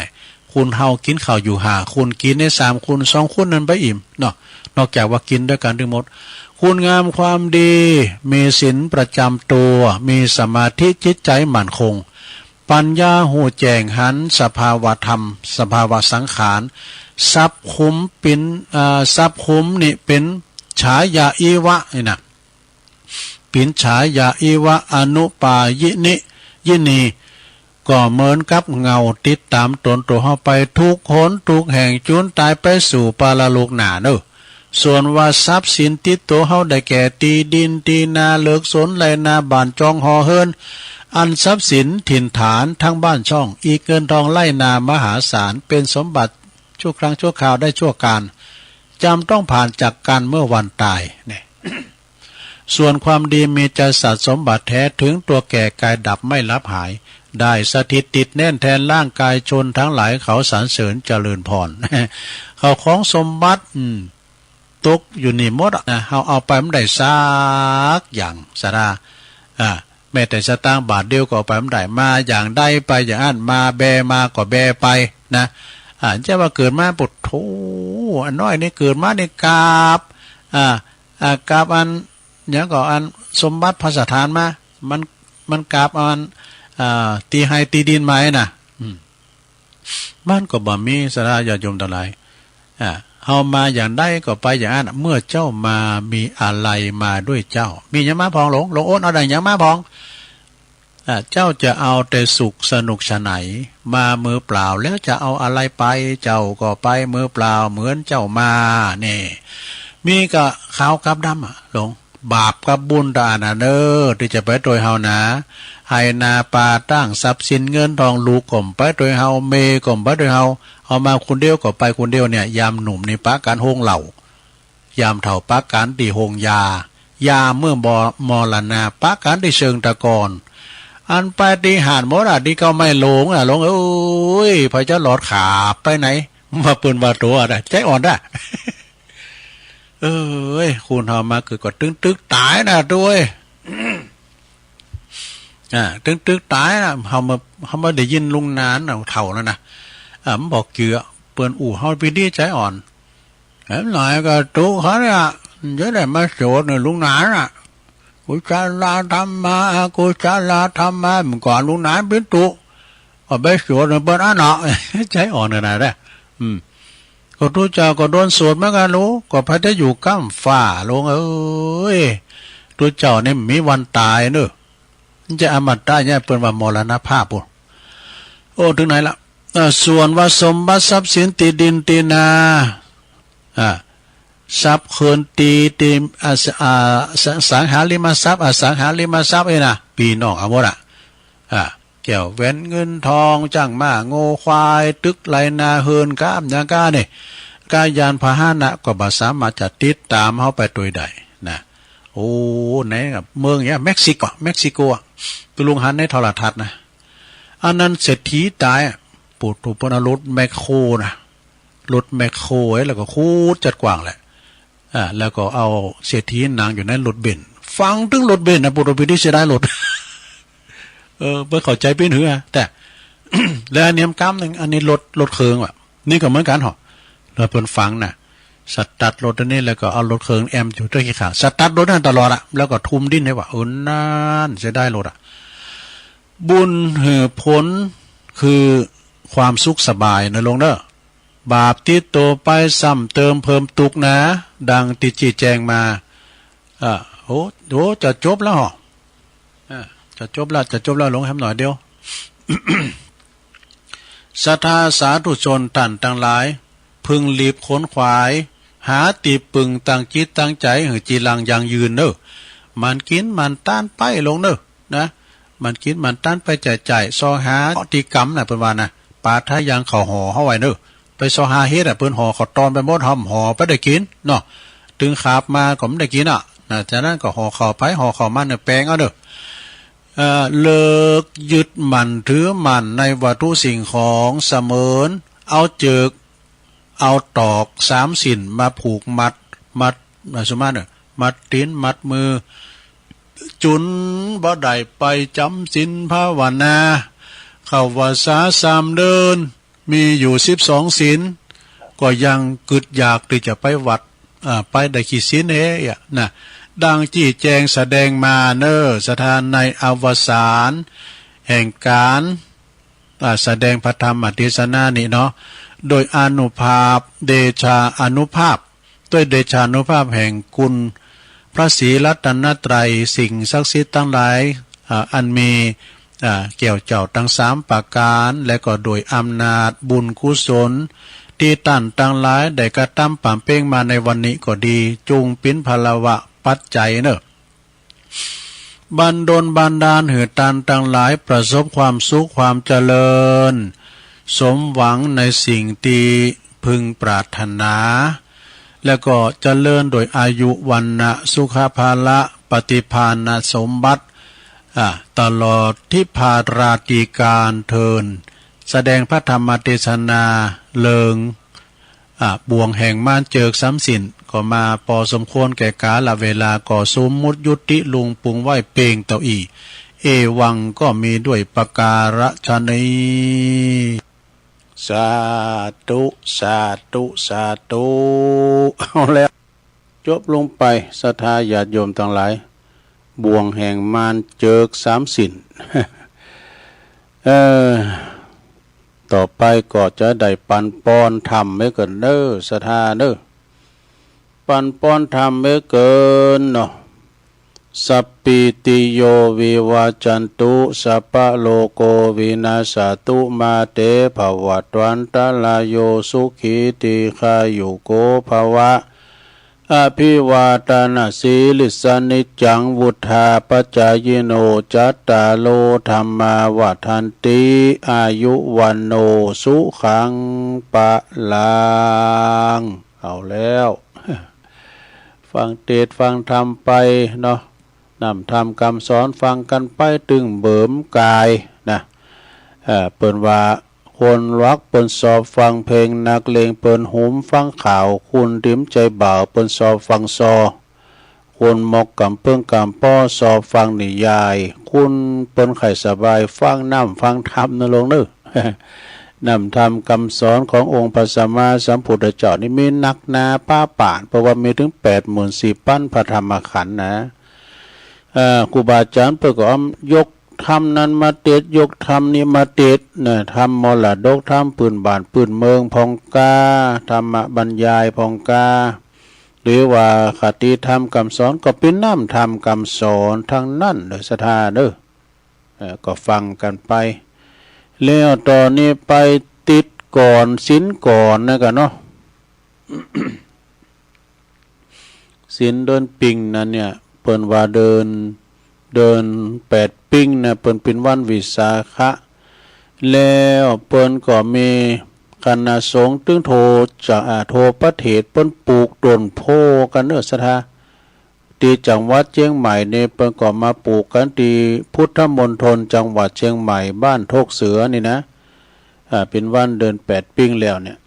คุณเฮากินข้าวอยู่5คุณกินได้3คุณ2คุณนั้นไปอิ่มเนาะนอกจากว่ากินด้วยกันทั้งหมดคุณงามความดีมีศีลประจำตัวมีสมาธิจิตใจมั่นคงปัญญาหูแจ้งหันสภาวะธรรมสภาวะสังขารทรัพย์คุ้มเป็นทรัพย์คุ้มนี่เป็นฉายาอีวะนี่นะ ปินฉายาอิวะอนุปายินิยินีก็เหมือนกับเงาติดตามตนตัวเฮาไปทุกหนทุกแห่งจุนตายไปสู่ปาลโลกหนาเนอะส่วนว่าทรัพย์สินติดตัวเฮาได้แก่ตีดินตีนาเลิกสนไรนาบ้านจองหอเฮินอันทรัพย์สินถิ่นฐานทั้งบ้านช่องอีกเงินทองไล่นามหาศาลเป็นสมบัติชั่วครั้งชั่วคราวได้ชั่วการจำต้องผ่านจากกันเมื่อวันตายเนี่ย ส่วนความดีมีใจสัตว์สมบัติแท้ถึงตัวแก่กายดับไม่ลับหายได้สถิตติดแน่นแทนร่างกายชนทั้งหลายเขาสรรเสริญเจริญพร เขาของสมบัติตกอยู่นี่หมดนะเอาไปไม่ได้ซักอย่างสาราแม้แต่สตางค์บาทเดียวก็ไปไม่ได้มาอย่างได้ไปอย่างนั้นมาแบมาก็แบไปนะจะว่าเกิดมาปุถโธอันน้อยนี่เกิดมาในกาบกาบอันอย่างก็อันสมบัติพระสถานมามันกาบอันตีให้ตีดินไม้น่ะมันก็บ่มีสาระญาติโยมทั้งหลายเฮามาอย่างได้ก็ไปอย่างนั้นเมื่อเจ้ามามีอะไรมาด้วยเจ้ามีหยังมาพองหลงโอนเอาได้หยังมาพองเจ้าจะเอาแต่สุขสนุกฉะไหนมามือเปล่าแล้วจะเอาอะไรไปเจ้าก็ไปมือเปล่าเหมือนเจ้ามานี่มีก็ขาวกับดำหลงบาปกับบุญตาน่ะเด้อที่จะไปโดยเฮานะให้นาปาตั้งทรัพย์สินเงินทองลูกก่มไปโดยเฮาเมก่มไปโดยเฮาเอามาคนเดียวก็ไปคนเดียวเนี่ยยามหนุ่มในปะการโฮงเหล่ายามเฒ่าปะการตีโฮงยาเมื่อมรณาปะการที่เชิงตะกอนอันปฏิหารหมดที่ก็ไม่หลงหลงเอ้ยพระเจ้าหลอดขาไปไหนมาปืนมาตัวอะไรใจอ่อนได้ เอ้ยคุณเฮามาคือก็ตึกตายนะด้วยตึกตายนะเฮามาได้ยินลุงนานเฒ่าแล้วนะมันบอกเกือเปิ้นอู่เฮาไปดีใจอ่อนหน่อยก็ตุเขาเนี่ยจะได้มาโสดเนี่ยลุงนานน่ะกุศลธรรมะกุศลธรรมะมันก่อนลุงนานเป็นตุเอาไปโสดเนี่ยเปิ้นอ่ะเนาะใจอ่อนขนาดนั้นก็รู้จักก็โดนสวดเหมือนกันรู้ก็พระได้อยู่ก้ามฝ่าลงเอ้ยตัวเจ้าเนี่ยมีวันตายเนอะจะอมตะเนี่ยเป็นว่ามรณภาพปุ๊โอ้ถึงไหนละส่วนว่าสมบัติทรัพย์สินตีดินตีนาทรัพย์เคินตีสังหาริมทรัพย์อสังหาริมทรัพย์นะปีน้องเอาหมดแก้วแหวนเงินทองจ้างมาโง่ควายตึกไหลนาเฮินก้ามอย่างก้าเนี่ยกายานพาหนะก็บ่สามารถจะติดตามเขาไปตัวใดนะโอ้ไหนกับเมืองเนี้ยเม็กซิโกไปลุงหันในโทรทัศน์นะอันนั้นเศรษฐีตายปูดถูกปนรถแมคโครนะรถแมคโครแล้วก็คูดจัดกว้างแหละแล้วก็เอาเศรษฐีนางอยู่ในรถเบนซ์ฟังถึงรถเบนซ์นะปูดไปที่เสียดายรถเพื่อเข้าใจเป็นหือแต่ แล้วอันนี้กำหนึ่งอันนี้รถเคืองว่ะนี่ก็เหมือนกันเหรอเราเพิ่นฟังน่ะสตัดรถอันนี้แล้วก็เอารถเคืองแอมอยู่ด้วยขี้ขาสตัดรถนั่นตลอดอะแล้วก็ทุ่มดิ้นให้ว่านั่นจะได้รถอะบุญหือผลคือความสุขสบายนะลงเด้อบาปที่โตไปซ้ำเติมเพิ่มตุกนะดังติจีแจงมาโหจะจบแล้วเหรอจะจบแล้วลงให้หน่อยเดียว ศรัทธาสาธุชนท่านทั้งหลายพึงรีบขนขวายหาตีปึงตั้งจิตตั้งใจหือจีรังยังยืนเนอะมันกินมันต้านไปลงเนอะนะมันกินมันต้านไปจ่ายซอหาตีกรรมน่ะเพิ่นว่านะปาทะยังเขาห่อเฮาไว้เนอะไปซอหาเฮ็ดเพิ่นห่อเขาตอนไปหมดห่อไปได้กินเนาะถึงขาบมาก็ไม่ได้กินนะจากนั้นก็ห่อเข้าไปห่อเข้ามันเนี่ยแปลงเอาเนอะเลิกยึดมั่นถือมั่นในวัตถุสิ่งของเสมือนเอาเจิกเอาตอก3 สินมาผูกมัดสมมาเนี่ยมัดตีนมัดมือจุนบ่ได้ไปจำศีลภาวนาเข้าวัดสา3 เดินมีอยู่12 ศีลก็ยังกึดอยากที่จะไปวัดไปได้กี่ศีลนะดังจี้แจงแสดงมาเนอสถานในอวสานแห่งการแสดงพระธรรมเทศนานี่เนาะโดยอนุภาพเดชาอนุภาพด้วยเดชานุภาพแห่งคุณ พระศรีรัตนตรัยสิ่งศักดิ์สิทธิ์ทั้งหลายอันมีเกี่ยวเจ้าทั้ง3ประการและก็โดยอำนาจบุญกุศลที่ตั้นทั้งหลายได้กระทำป่ำเป้งมาในวันนี้ก็ดีจุงปิ้นพลวะปัจจัยเนอะบันดลบันดาลเหตุการณ์ทั้งหลายประสบความสุขความเจริญสมหวังในสิ่งที่พึงปรารถนาแล้วก็เจริญโดยอายุวันนะสุขภาละปฏิภาณสมบัติตลอดที่พาราตีการเทินแสดงพระธรรมเทศนาเลิงบ่วงแห่งม่านเจิกสำสินก็มาพอสมควรแก่กาลเวลาก่อสมมุติยุติลุงปุงไหวเปงเต่าอีเอวังก็มีด้วยประการฉะนี้สาธุสาธุสาธุเอาแล้วจบลงไปศรัทธาญาติโยมทั้งหลายบ่วงแห่งมารเจิกสามสิน ต่อไปก็จะได้ปันปอนธรรมไม่เกินเด้อศรัทธาเด้อปันปอนธรรมไม่เกินเนาะสัพพิติโยวิวาจันตุสัพพะโลโกวินาศตุมาเตภวัตวันตลายโยสุขีติขายุโกภวะอภิวาทนาสีลิสนิจังวุธาปจายโนจัตตาโลธรรมาวัฏันติอายุวันโนสุขังปะลังเอาแล้ว ฟังเทศน์ฟังธรรมไปเนาะนำธรรมคำสอนฟังกันไปตึงเบิมกายนะเปิ้นว่าคนรักเปิ้นสอบฟังเพลงนักเลงเปิ้นหุมฟังข่าวคุณริมใจบ่าวเปิ้นสอบฟังซอคุณมกกำเพิ่งกำป้อสอบฟังนิยายคุณเปิ้นไข่สบายฟังน้ำฟังธรรมนะลงเด้อนำธรรมคำสอนขององค์พระสัมมาสัมพุทธเจ้านี่มีนักนาป้าป่านเพราะว่ามีถึง84,000พระธรรมขันธ์นะครูบาอาจารย์เปิ้นก็ยกธรรมนั้นมาเตดยกธรรมนี้มาเตดนะธรรมมรดกธรรมปืนบ้านปืนเมืองพองกาธรรมบรรยายพองกาหรือว่าคติธรรมคำสอนก็เป็นน้ำธรรมคำสอนทั้งนั้นเด้อศรัทธาเด้อก็ฟังกันไปแล้วตอนนี้ไปติดก่อนศีลก่อนนะกันเนาะ ศีลเดินปิงนั่นเนี่ยเปิ้นว่าเดิน8 ปิ้งนะเปิ้นเป็นวันวิสาขะแล้วเปิ้นก็มีคณะสงฆ์ตึงโทจะโทประเทศเปิ้นปลูกต้นโพกันเด้อศรัทธาที่จังหวัดเชียงใหม่เนี่ยเปิ้นก็มาปลูกกันที่พุทธมณฑลจังหวัดเชียงใหม่บ้านโทกเสือนี่นะเป็นวันเดิน8 ปิ้งแล้วเนี่ย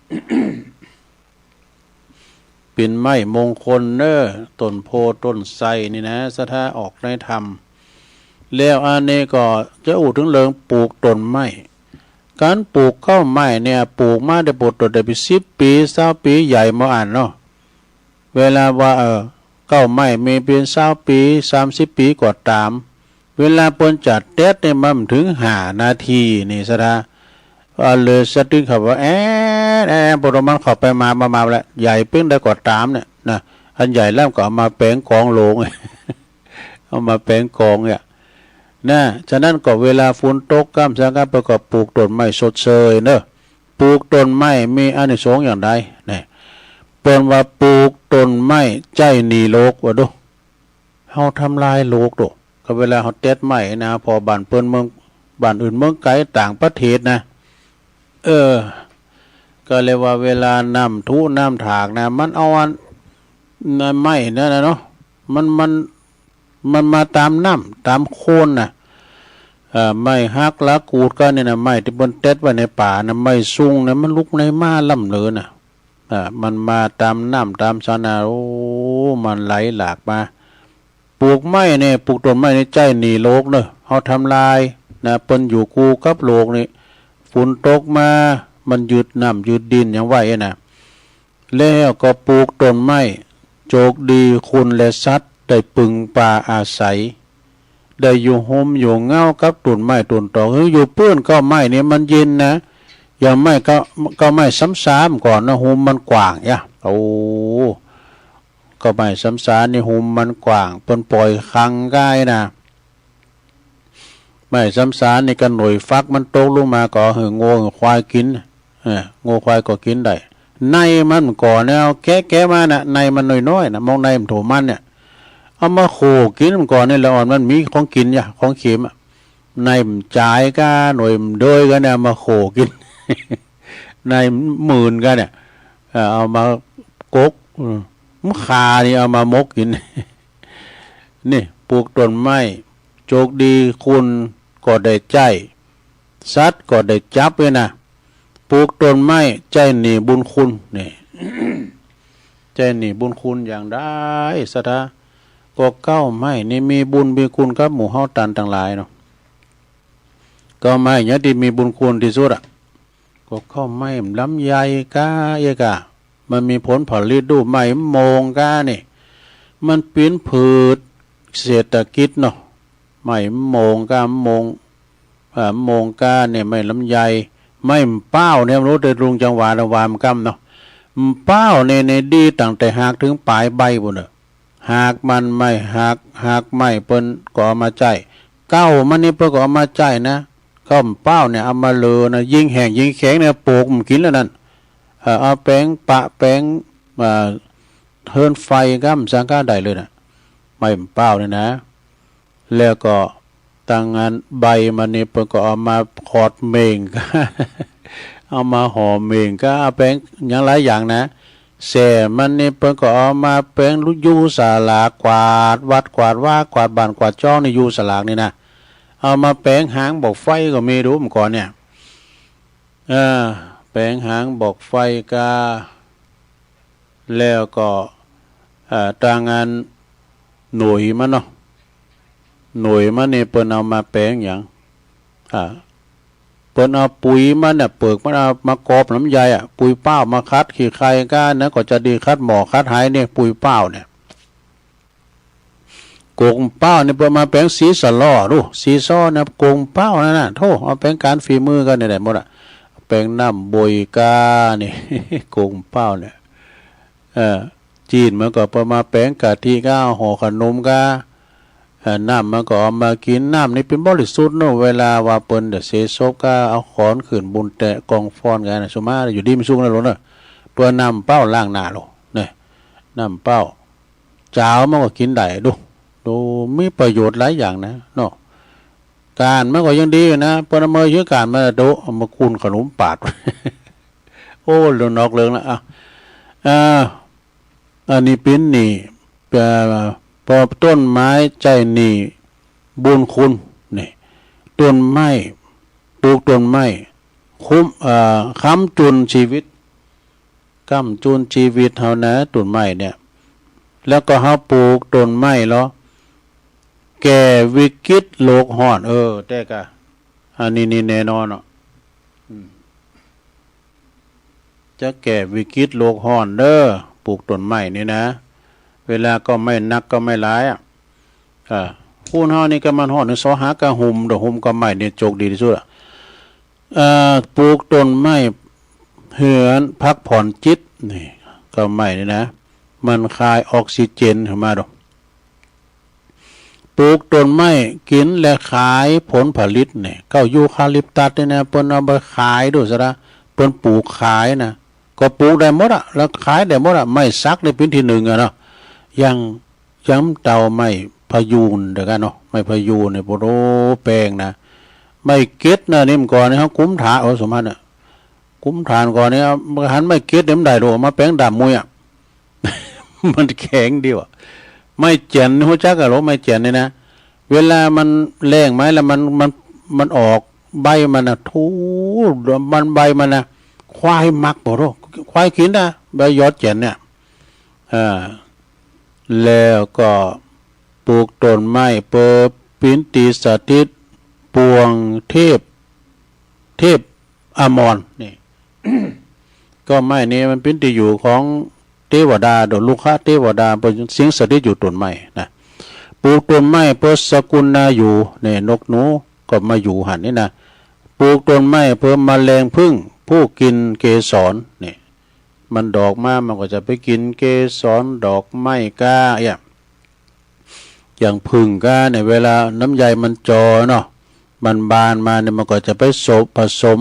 เป็นไม้มงคลเน้อต้นโพต้นไทรนี่นะศรัทธาออกในธรรมแล้วอันนี้ก็จะอู่ถึงเรื่องปลูกต้นไม้การปลูกข้าวไม้เนี่ยปลูกมาได้ปลูกต้นได้ไป10 ปี20 ปีใหญ่มาอ่านเนาะเวลาว่าข้าวไม้มีเป็น20 ปี30 ปีก็ตามเวลาเปิ้นจัดเต็ดเนี่ยมันถึง5 นาทีนี่ศรัทธาเลยสติเขาว่าปรมันเข้าไปมาแล้วใหญ่เพิ่งได้กว่าตามเนี่ยนะอันใหญ่แล้วก็เอามาแปลงกองโลง เอามาแปลงกองเนี่ยนะฉะนั้นก็เวลาฝนตกก้ามสังกัดประกอบปลูกต้นไม้สดเชยเนอะปลูกต้นไม้มีอานิสงส์อย่างไรเนี่ยเปิ้นว่าปลูกต้นไม้ใจหนีโลกว่าดูเฮาทำลายโลกดูก็เวลาเฮาเต็ดไม้นะพอบ้านเปิ้นเมืองบ้านอื่นเมืองไกลต่างประเทศนะก็เลยว่าเวลาน้ำทุน้ำถากนะมันเอาอันไม้นั่นนะเนาะมันมาตามน้ำตามโคนนะไม้ฮักละกูดก็เนี่ยนะไม้ที่บนเต็ดไว้ในป่านะไม้ซุงนะมันลุกในมาล่ำเนินนะมันมาตามน้ำตามชานาโอ้มันไหลหลากมาปลูกไม้เนี่ยปลูกต้นไม้ในใจหนีโลกเนอะเอาทำลายนะเปิ้นอยู่กูกับโลกนี่ฝนตกมามันยืดน้ำยืดดินอย่างไหวนะแล้วก็ปลูกต้นไม้โจกดีคุณและสัตว์ได้ปึงป่าอาศัยได้อยู่ห่มอยู่เงากับต้นไม้ต้นตอกอยู่เปื้อนก็ไม้เนี่ยมันเย็นนะอย่างไม้ก็ไม้ซ้ำๆก่อนนะห่มมันกว้างอย่าโอ้ ก็ไม่สำสารในหุมมันกว้างปนปล่อยคังง่ายนะไม่สำสารในกันหน่วยฟักมันตกลงมาก็เหงโง่ควายกินโง่ควายก็กินได้ในมันก่อแนวแกะมาน่ะในมันน้อยๆนะมองในมันโถมันเนี่ยเอามาโขกินมันก่อนนี่ละอ่อนมันมีของกินอย่าของเค็มในมันจ่ายก็หน่วยโดยก็เนี่ยมาโขกิน ในหมื่นก็เนี่ยเอามากกมะขานี่เอามามกกิน นี่ปลูกต้นไม้โชคดีคุณก็ได้ใจสัตว์ก็ได้จับไว้นะปลูกต้นไม้ใจหนีบุญคุณนี่ ใจหนีบุญคุณอย่างได้สถาก็เก้าไม้นี่มีบุญมีคุณกับหมู่เฮาตันต่างหลายเนาะก็ไม้เนี่ยที่มีบุญคุณที่สุดอ่ะก็เข้าไม้ลำไยกาเอกะมันมีผลผลิตดูไม้โมงกานี่มันเป็นพืชเศรษฐกิจเนาะไม้โมงกาโมงกาเนี่ยไม่ลำไยไม่เป้าเนี่ยรู้แต่ลุงจังหวะระวามกำเนาะเป้าในดีตั้งแต่หากถึงปลายใบบุญเนอะหากมันไม่หากไม่เปิ้นก็เอามาใจเก้ามันนี่เปิ้นก็เอามาใจนะข้าวเป้าเนี่ยเอามาเลอนะยิงแห้งยิงแข็งเนี่ยปลูกมันกินแล้วนั่นเอาแป้งปะแป้งเทินไฟก้ามสังก้าได้เลยนะไม่เป้าเนี่ยนะแล้วก็ตั้งงานใบมันนี่เปิ้นก็เอามาขอดเมงก็ เอามาห่อเมงก็เอาแป้งอย่างหลายอย่างนะแส่มันนี่เปิ้นก็เอามาแป้งลุยูสาลากวาดวัดกวาดว่ากวาดบ้านกวาดจ้องในยูสลากนี่นะเอามาแปลงหางบอกไฟก็มีรู้มันก่อนเนี่ยแปลงหางบอกไฟกาแล้วก็ต่างงานหน่วยมันเนาะหน่วยมันนี่เปิ้นเอามาแปลงอย่างเปิ้นเอาปุ๋ยมันเนี่ยเปิกมันเอามากอบน้ำใยปุ๋ยเป้ามาคัดขี้ไข่ก้านะก็จะดีคัดหมอคัดหายเนี่ยปุ๋ยเป้าเนี่ยโกงเป้าเนี่ยเปิดมาแปลงสีสล่อดูสีซ้อนะโกงเป้านั่นน่ะโธ่เอาแปลงการฝีมือกันเนี่ยได้หมดแปลงน้ำบอยกานี่ โกงเป้าเนี่ยจีนมันก็เปิดมาแปลงกะทิก้าห่อขนมกาน้ำมันก็เอามากินน้ำนี่เป็นบริสุทธิ์เนาะเวลาว่าเปิ้นเดเสซบก็เอาขอนขืนบุญแตะกองฟอนกันนะสมาอยู่ดีมันสูงแล้วเนาะเปิ้นน้ำเป้าล้างหน้าโลเนี่ยน้ำเป้าเจ้ามันก็กินได้ดูมีประโยชน์หลายอย่างนะเนาะการมันก็ยังดีนะเปิ้นเอามาเยอะการมาโดเอามาคูนขนมปาด โอ้เรื่องนอกเรื่องละอันนี้เป็นนี่พอต้นไม้ใจนี่บุญคุณนี่ต้นไม้ปลูกต้นไม้คุ้มค้ำจุนชีวิตค้ำจุนชีวิตเฮานะต้นไม้เนี่ยแล้วก็เฮาปลูกต้นไม้แล้วแก่วิกฤตโลกร้อนแต่กะอันนี้แน่นอนเนาะจะแก่วิกฤตโลกร้อนเด้อปลูกต้นไม้นี่นะเวลาก็ไม่นักก็ไม่ร้ายคูนเฮานี่ก็มันฮ้อนสอหากะหุมดอกหุมก็ไม้นี่โจกดีที่สุดปลูกต้นไม้เหือนพักผ่อนจิตนี่ก็ไม้นี่นะมันคายออกซิเจนเข้ามาดอกปลูกต้นไม้กินและขายผลผลิตนี่ก็ยูคาลิปตัสนี่นะเพิ่นเอาไปขายด้วยซะนะเพิ่นปลูกขายนะก็ปลูกได้หมดแล้วขายได้หมดไม่ซักได้เป็นที่หนึ่งเนาะยังย้ำเตาไม่พยูนเด้อกันเนาะไม่พยูนเนี่ยโปรแปลงนะไม่เก็ดนะนี่มันก่อนนี่เขาคุ้มถาสมภาษณ์คุ้มฐานก่อนนี่หันไม่เก็ดเดี๋ยวมันได้โดมาแปลงดำมวยมันแข็งดีว่ะไม่เจนหัวจักกะโลไม่เจนนี่นะเวลามันแรงไหมแล้วมันออกใบมันนะทูมันใบมันนะควายมักบ่รู้ควายกินนะใบยอดเจนเนี่ยแล้วก็ปลูกต้นไม้เปิดปินตีสถิตปวงเทพอมรนี่ ก็ไม้นี้มันเป็นที่อยู่ของเทวดาโดยลูกค้าเทวดาเป็นเสียงสถิตอยู่ต้นไม้นะปลูกต้นไม้เพื่อสกุลนาอยู่เนี่ยนกหนูก็มาอยู่หันนี่นะปลูกต้นไม้เพื่อแมลงผึ้งผู้กินเกสรนี่แ มันดอกมามันก็จะไปกินเกสรดอกไม้ก้าอย่างผึ่งก้าในเวลาน้ำใยมันจอเนาะมันบานมาเนี่ยมันก็จะไปผสม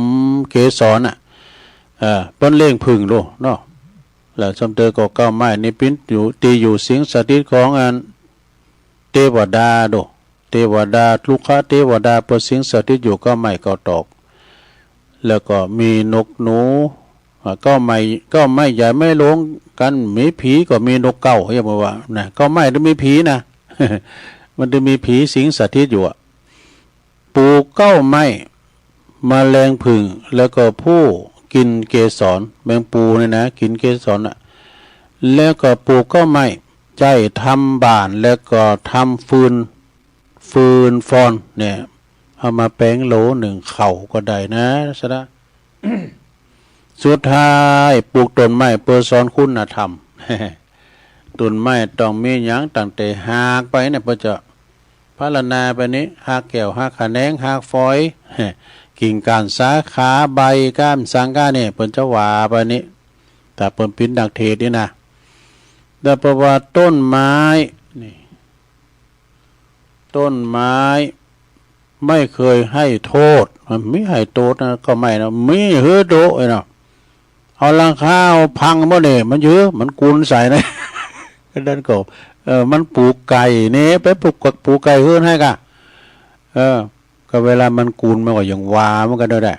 เกสรป้นเล่งผึ่งโลเนาะแล้วสมเตอก็เก้าไม้นี่ปิ้นอยู่ตีอยู่สิงสถิตของอันเทวดาโดเทวดาลูกค้าเทวดาประสิงสถิตอยู่เก้าไม้เก้าตอกแล้วก็มีนกหนูก็ไม่ใหญ่ไม่ลงกันมีผีก็มีนกเก้าเรียกว่านะก็ไม่ได้มีผีนะ มันจะมีผีสิงสถิตอยู่ปลูกเก้าไม้มาแมลงผึ่งแล้วก็ผู้กินเกสรแมงปูเนี่ยนะกินเกสรแล้วก็ปลูกเก้าไม้ใจทำบ้านแล้วก็ทำฟืนฟอนเนี่ยเอามาแปลงโหลหนึ่งเข่าก็ได้นะสะ สุดท้ายปลูกต้นไม้เพื่อสอนคุณธรรม ต้นไม้ต้องมีหยังตั้งแต่หากไปเนี่ยเพื่อจะพารณาไปนี้หากแก้วหากขะแนงหากฝอย กิ่งก้านสาขาใบก้านสังก้าเนี่ยเพิ่นจะว่าไปนี้แต่เพิ่นปิ้นดักเทศนี่นะแต่เพราะว่าต้นไม้นี่ต้นไม้ไม่เคยให้โทษมันไม่ให้โทษนะก็ไม่นะมีเฮือโดไอ้เนาะเอาลังข้าวพังบ่เนี่ยมันเยอะมันกุนใส่นะ ก็ดันก็มันปลูกไก่เนี่ยไปปลูกไก่เฮือนให้กะก็เวลามันกุนมันก็อย่างวามันก็ได้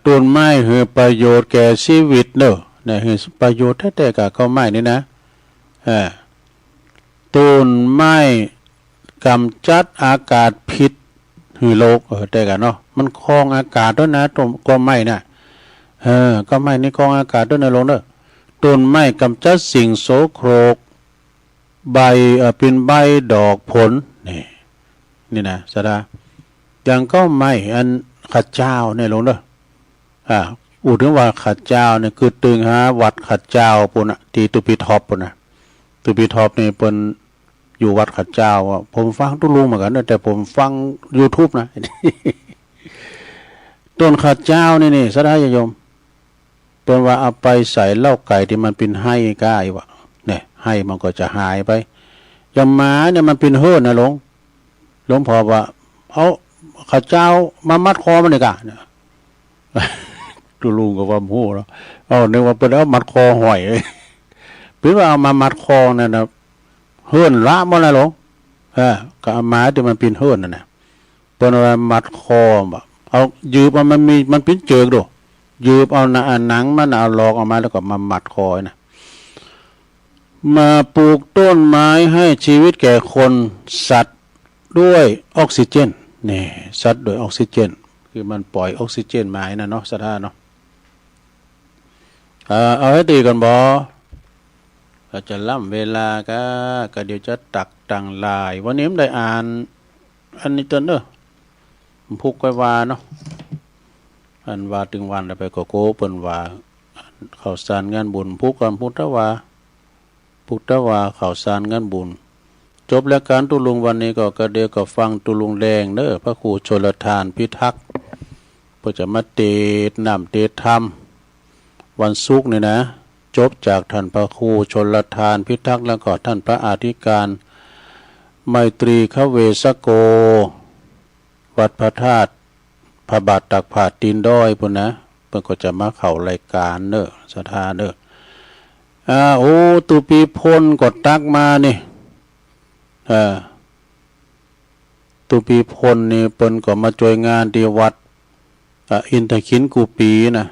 ต้นไม้คือประโยชน์แก่ชีวิตเนอะเนี่ยคือประโยชน์แท้ๆกับข้าวไม้นี่นะต้นไม้กำจัดอากาศพิษหือโลกแต่กันเนาะมันครองอากาศด้วยนะต้นก็ไม้น่ะก็ไม้นี่ครองอากาศด้วยนะลงเด้อต้นไม้กำจัดสิ่งโสโครกใบเป็นใบดอกผลนี่นะสดาอย่างก็ไม้อันขัดเจ้าเนี่ยลงเด้ออูถึงว่าขัดเจ้าเนี่ยคือตึงหาวัดขัดเจ้าปุ่นตีตุปีทอปปุ่นตุปีทอปนี่เปิ้นอยู่วัดขัดเจ้าผมฟังทุลุงเหมือนกันแต่ผมฟัง YouTube นะ ต้นขัดเจ้านี่สดาโยมเปิ้นว่าเอาไปใส่เหล้าไก่ที่มันเป็นไห้ก้ายวะเนี่ยไห้มันก็จะหายไปยาม้าเนี่ยมันเป็นเฮือนะหลวงพ่อว่าเอาขัดเจ้ามามัดคอมันนี่กะเนี่ย ทุลุงก็ว่าโหแล้วนึกว่าเปิ้นเอามัดคอห้อยเปิ้นว่าเอามามัดคอนั่นนะเฮือนละบ่ล่ะหลวงก็เอามาที่มันเป็นเฮือนนั่นน่ะเปิ้นว่ามัดคอบ่เอายืบมันเป็นเจิกโดยืบเอาหนังมันเอาลอกออกมาแล้วก็มามัดคอนะมาปลูกต้นไม้ให้ชีวิตแก่คนสัตว์ด้วยออกซิเจนนี่สัตว์ด้วยออกซิเจนคือมันปล่อยออกซิเจนมาให้นะเนาะสถานเนาะเอาให้ตีกันบ่ก็จะล่ำเวลาก็เดี๋ยวจะตักตังลายวันนี้ผมได้อ่านอันนี้ตัวเนอะพุกไว้ว่าเนาะอันว่าถึงวันไปโกเปิ้นว่าข้าวสารงานบุญพุกกันพุทธว่าข้าวสารงานบุญจบแล้วการตุลุงวันนี้ก็เดี๋ยวก็ฟังตุลุงแดงเด้อพระครูชลทานพิทักษ์เพื่อจะมาเตศน้ำเตศธรรมวันศุกร์นี่นะจบจากท่านพระครูชลทานพิทักษ์แล้วก็ท่านพระอธิการไมตรีขเวสโกวัดพระธาตุพระบาทตักผาตีนด้อยพุ่นนะเพิ่นก็จะมาเข้ารายการเด้อสถาเด้อตุปีพลก็ตักมานี่ตุปีพลนี่เปิ้นก็มาช่วยงานที่วัดอินทขินกูปีนะ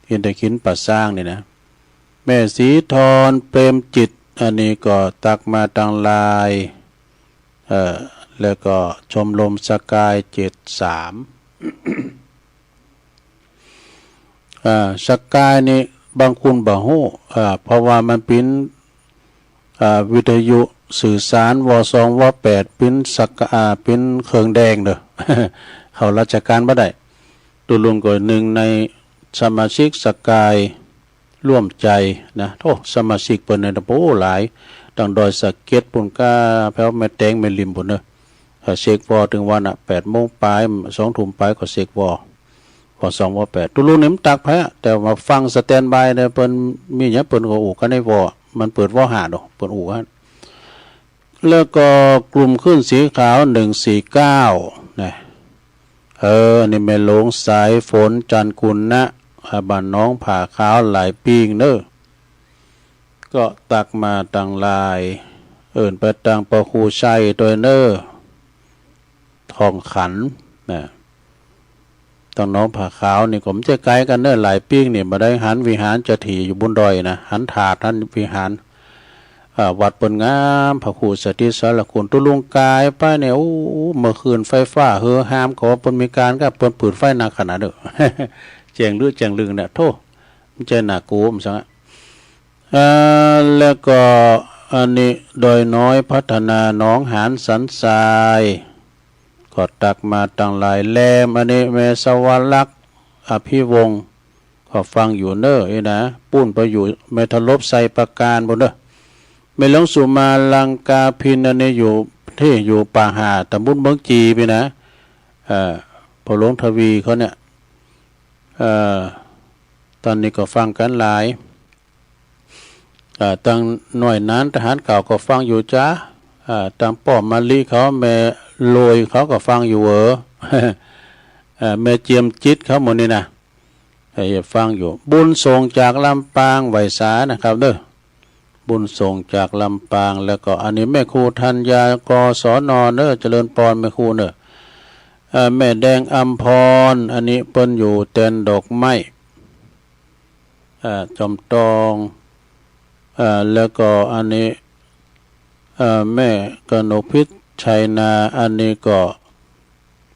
อินทขินป่าสร้างนี่นะแม่ศรีธรเปรมจิตอันนี้ก็ตักมาทางลายแล้วก็ชมรมสกาย73 สกายนี่บางคุณบ่ฮู้เพราะว่ามันเป็นวิทยุสื่อสารว2ว8เป็นเป็นเครื่องแดงเด้อ เข้าราชการบ่ได้ตุลุงก็หนึ่งในสมาชิกสกายร่วมใจนะสมาชิกเปิ้นเนี่ยโอ้หลายดังดอยสะเก็ดปุ่นก้าแพ้วแม่แตงแม่ริมพุ่นเด้อเสกวอถึงวัน8 โมงปลาย2 ทุ่มปลายก็เสกวอ ว.2 ว.8ตุลุงนี่มันตักแพ้แต่ว่าฟังสแตนบายเนี่ยเปิ้นมีหยังเปิ้นก็อู่กันได้บ่มันเปิดว.5ดอกเปิ้นอู่กันแล้วก็กลุ่มขึ้นสีขาว149นะนี่แม่หลงสายฝนจันกุลนะบ้านน้องผ่าขาวหลายปีงเด้อก็ตักมาตังลายไปตังประคูชัยตัวเนอทองขันนะตังน้องผ่าขาวนี่ผมจะไกลกันเนอหลายปีงนี่มาได้หันวิหารจะถี่อยู่บนดอยนะหันถาดหันวิหารวัดเปิ่นงามพระครูสติสารคุณตุลุงกายไปเนี่ยโอ้เมื่อคืนไฟฟ้าเฮือห้ามขอเปิ่นมีการก็เปิ่นปืนไฟหนักขนาดเด้อ แจงลือแจงลึงเนี่ยโทษมันใจหนักกูมซังแล้วก็อันนี้ดอยน้อยพัฒนาหนองหานสันทรายก็ตักมาตั้งหลายแลมอันนี้แม่สวรรค์อภิวงศ์ก็ฟังอยู่เน้อนะปุ้นไปอยู่แม่ทลบใส่ประการบนเด้อแม่หลวงสุมาลังกาพินอันนี้อยู่ที่อยู่ป่าหาตำบลเมืองจีไปนะพอหลวงทวีเขาเนี่ยตอนนี้ก็ฟังกันหลายตั้งหน่วยนั้นทหารเก่าก็ฟังอยู่จ้าตั้งป้อมมาลีเขาแม่ลอยเขาก็ฟังอยู่แม่เจียมจิตเขาหมดนี่นะฟังอยู่บุญส่งจากลำปางไหวสานะครับเด้อบุญส่งจากลำปางแล้วก็อันนี้แม่ครูธัญญากศนเน้อเจริญปอนแม่ครูเน้อแม่แดงอัมพรอันนี้เปิ้นอยู่เต็นดอกไม้จอมตองแล้วก็อันนี้แม่กนกพิษชัยนาอันนี้ก็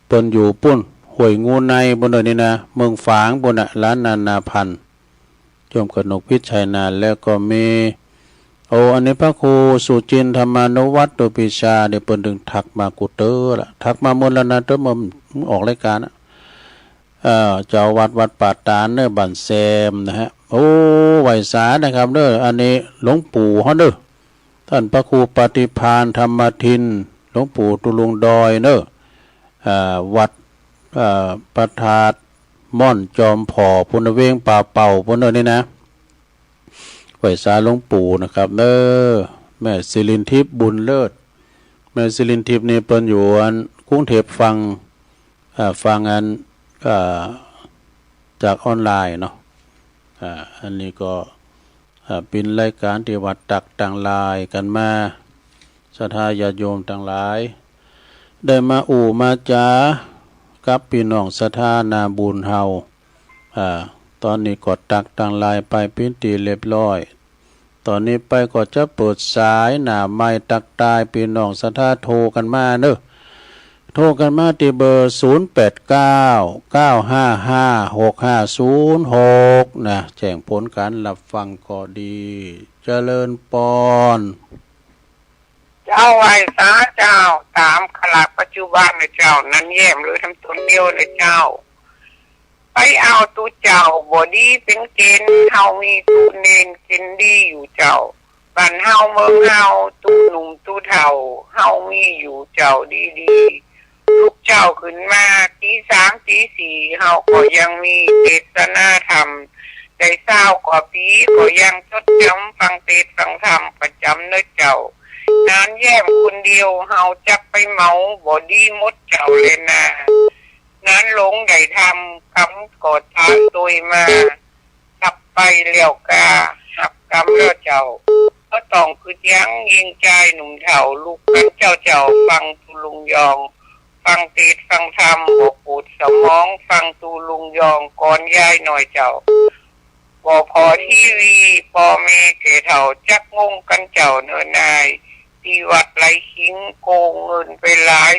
เปิ้นอยู่ปุ้นห้วยงูในบนนี้นะเมืองฝางบนน่ะล้านนาพันธ์จอมกนกพิษชัยนาแล้วก็มีอันนี้พระครูสุจินธรรมานุวัตรตุปิชาเดี๋ยวเปิ้นดึงทักมากูเตอร์ละทักมาหมดแล้วนะเตอร์มันออกรายการนะเจ้าวัดป่าตาลเน้อบันแซมนะฮะไหวสานะครับเด้ออันนี้หลวงปู่เฮาเด้อท่านพระครูปฏิภาณธรรมทินหลวงปู่ตุลุงดอยเด้อวัดประทาดม่อนจอมผอพุนเวงป่าเป่าพุนเด้อนี่นะไหวสาหลวงปู่นะครับเด้อแม่ศิรินทิพย์บุญเลิศแม่ศิรินทิพย์นี่เปิ้นอยู่อันกรุงเทพฟังอันจากออนไลน์เนาะอันนี้ก็เป็นรายการที่วัดตักต่างลายกันมาศรัทธาญาติโยมต่างหลายได้มามาจากับพี่น้องศรัทธานาบุญเฮาตอนนี้ก็ตักต่างลายไปพิธีเรียบร้อยตอนนี้ไปก็จะเปิดสายหน้าไม้ตักตายพี่น้องศรัทธาโทรกันมาเด้อโทรกันมาที่เบอร์0899556506นะแจ้งผลการรับฟังก็ดีเจริญปอนเจ้าไหวสาเจ้าตามขลักปัจจุบันนะเจ้านั้นแย้มหรือทำตนเดียวนะเจ้าไปเอาตูเจ้าบอดีเป็นเกณฑ์เฮามีตูเนนกินดีอยู่เจ้าบ้านเฮาเมืองเฮาตูหนุ่มตูเฒ่าเฮามีอยู่เจ้าดีลูกเจ้าขึ้นมาตี3ตี4เฮาก็ยังมีเทศนาธรรมได้เศร้ากว่าปีก็ยังจดจำฟังเทศฟังธรรมประจำเนื้อเจ้านานแย้มคนเดียวเฮาจับไปเมาบอดีมดเจ้าเลยนะนั้นหลงได้ทำคำกอดทาตุยมาขับไปเลี้ยวกาหับกำเลี้ยวเจ้าก็ต้องคือยังยิงใจหนุ่มเฒ่าลูกกันเจ้าฟังตุลุงยองฟังเทศฟังธรรมบปูดสมองฟังตูลุงยองก่อนย้ายหน่อยเจ้าบ่พอทีวีปอเมเกเฒ่าจักงงกันเจ้าเนินนายที่วัดไรคิงโกงเงินไปหลาย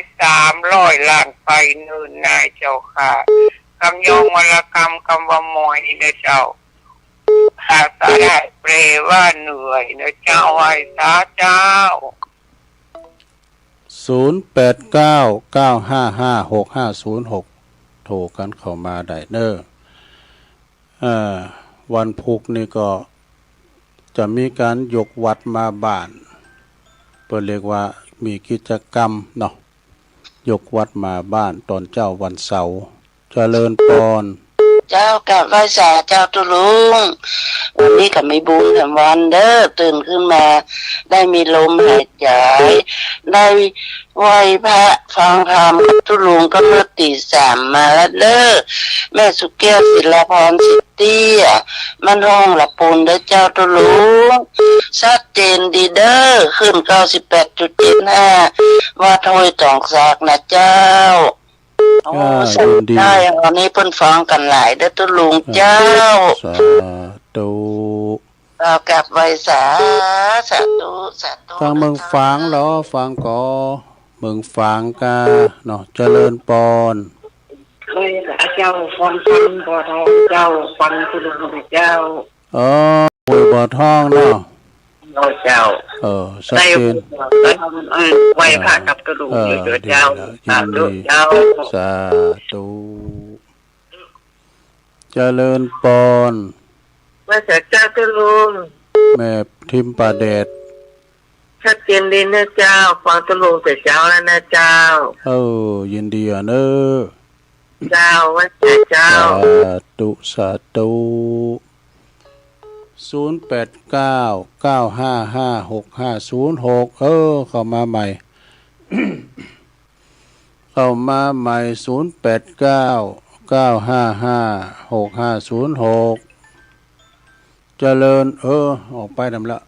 300 ล้านไปเนินนายเจ้าค่ะคำยองวรกรรมคำว่ามอยนะเจ้าภาษาได้แปลว่าเหนื่อยนะเจ้าไหวสาเจ้า0899556506โทรกันเข้ามาได้เด้อวันพุธนี่ก็จะมีการยกวัดมาบ้านเปิดเรียกว่ามีกิจกรรมเนาะยกวัดมาบ้านตอนเจ้าวันเสาร์เจริญปอน เจ้ากับไหว้สาเจ้าตุลุงวันนี้ก็มีบุญแถมวันเด้อตื่นขึ้นมาได้มีลมหายใจได้ไหว้พระฟังธรรมตุลุงก็เมื่อตีสามมาแล้วเด้อแม่สุแก้วศิลาพรสิเตี้ยมันห้องละปูนเด้อเจ้าตุลุงชัดเจนดีเด้อขึ้น98.75ว่าทอยตองซากนะเจ้าโอ้สันได้วันนี้เพิ่นฟังกันหลายเด้อตุลุงเจ้าสาธุ เอากลับไว้สาธุฟังเมืองฝางเหรอฟังก่อเมืองฝางกาเนาะเจริญปอนเคยเจ้าฟังบ่อทองเจ้าฟังตุลุงเจ้าป่วยบ่อท้องเนาะเจ้าชัดเจนไหว้พระกับตุลุงอยู่เจ้าสาธุเจ้าสาธุเจริญปอนว่าจะเจ้าตุลุงแม่ทิมป่าแดดชัดเจนดีนะเจ้าฟังตุลุงแต่เจ้าแล้วนะเจ้ายินดีเนอะเจ้าว่าจะเจ้าสาธุ0899556506เข้ามาใหม่ เข้ามาใหม่0899556506เจริญออกไปนำละ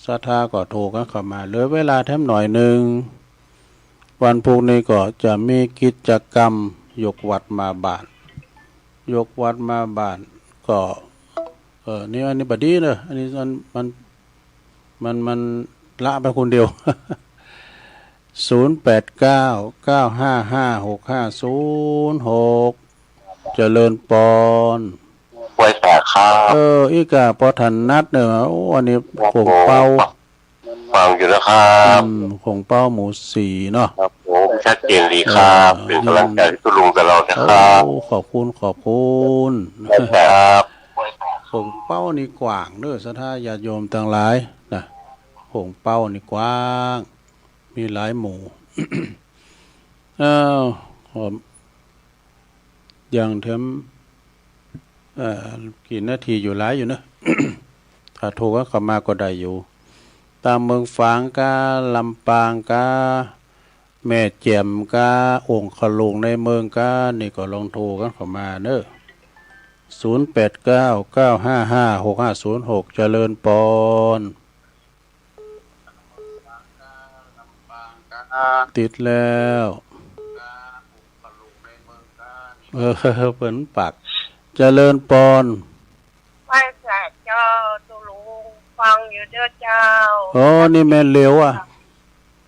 ศรัทธาก็ถูกกันเข้ามาเหลือเวลาแถมหน่อยหนึ่งวันพรุ่งนี้ก็จะมีกิจกรรมยกวัดมาบ้านก็นี่อันนี้บดีเนอะอันนี้มันละไปคนเดียว0899556506เจริญปอนไว้แต่ครับอีกาพอทันนัดเนอะอันนี้ผงเป้าฟังอยู่นะครับผงเป้าหมูสีเนาะครับผมชัดเจนดีครับเป็นกำลังใจให้ตุลุงกับเรานะครับขอบคุณครับผงเป้านี่กว้างเด้อศรัทธาญาติโยมทั้งหลายนะผงเป้านี่กว้างมีหลายหมู่ อย่างเทมกี่นาทีอยู่หลายอยู่นะ ถ้าถูกก็เข้ามาก็ได้อยู่ตามเมืองฝางกาลำปางกาแม่แจ่มกาองค์ขลุงในเมืองกานี่ก็ลองโทรกันเข้ามาเนอะ0899556506เจริญปอนติดแล้วเปิ่นปักเจริญปอนไหว้พระเจ้าตุลุงฟังอยู่เด้อเจ้านี่แม่เหลวอ่ะ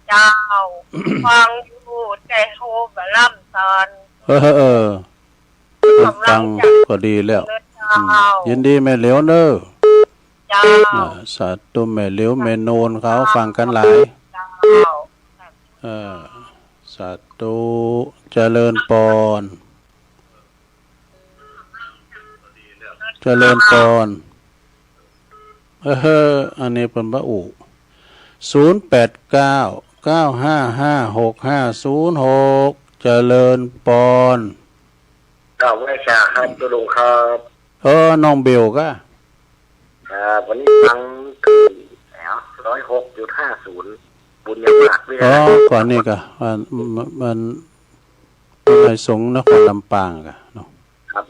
เจ้าฟังอยู่แต่โหบล่ำตอนฟังก็ดีแล้วยินดีแม่เหลวเนอะเจ้าสาธุแม่เหลวแม่โนนเขาฟังกันหลายสาธุเจริญปอนเจริญปอนอันนี้เป็นพระอุ0899556506เจริญปอนกับไว้ชาครับตุลุงครับน้องเบลก็วันนี้ฟังแล้ว106.50บุญยังหลักด้วยก่อนนี้ก็มันในสงฆ์นครลำปางก็เนาะครับ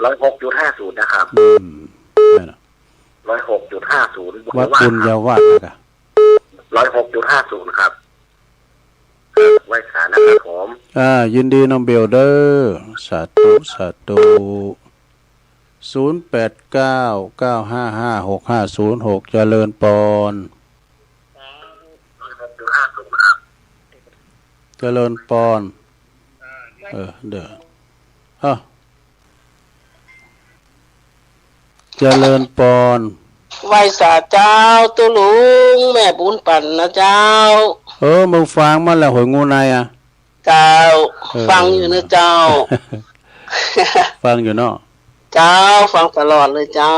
106.50นะครับ106.50วัดบุญยาวาสก็106.50ครับไว้สานะครับผมยินดีน้องเบลเดอร์สาธุ0899556506เจริญปอนเจริญปอนเด้อเจริญปอนไหว้สาเจ้าตุลุงแม่บุญปั่นนะเจ้ามึงฟังมาแล้วหอยงูในอ่ะเจ้าฟังอยู่นะเจ้า ฟังอยู่เนาะเจ้าฟังตลอดเลยเจ้า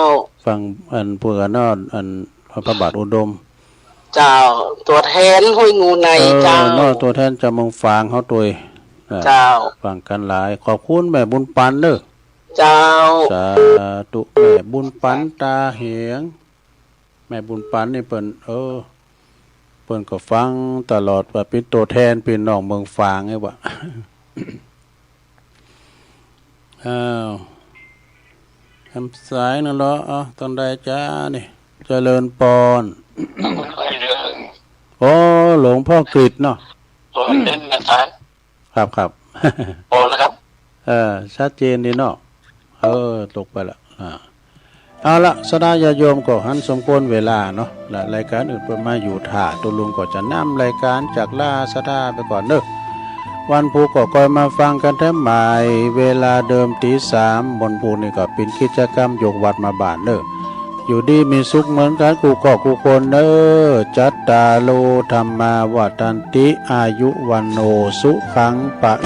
ฟังอันพวกกันเนาะอันพระบาทอุดมเจ้าตัวแทนห้วยงูในเจ้าเนาะตัวแทนจะมึงฟังเขาตัวเจ้าฟังกันหลายขอบคุณแม่บุญปันเด้อ เจ้า สาธุแม่บุญปันตาเหงแม่บุญปันนี่เปิ้นเปิ้นก็ฟังตลอดว่าเป็นตัวแทนพี่น้องเมืองฝางไงวะ อ้าวทำสายนั่นเหรอตอนใดจ้านี่เจริญปอนโอ้หลวงพ่อกฤษเนาะ ตัวเล่นนะครับ ครับ โอ้แล้วครับ ชัดเจนดีเนาะตกไปละเอาละสดาญาโยมก็หันสมควรเวลาเนาะและรายการอื่นเพิ่นมาอยู่ถ่าตัวลุงก็จะนำรายการจากล่าสดาไปก่อนเนอะวันพุธก็คอยมาฟังกันแท้ใหม่เวลาเดิมตี 3บนพุธนี่ก็เป็นกิจกรรมยกวัดมาบ้านเนอะอยู่ดีมีสุขเหมือนกันกูก็กูคนเนอะจัตตาโลธรรมาวัฏันติอายุวันโนสุขังปะ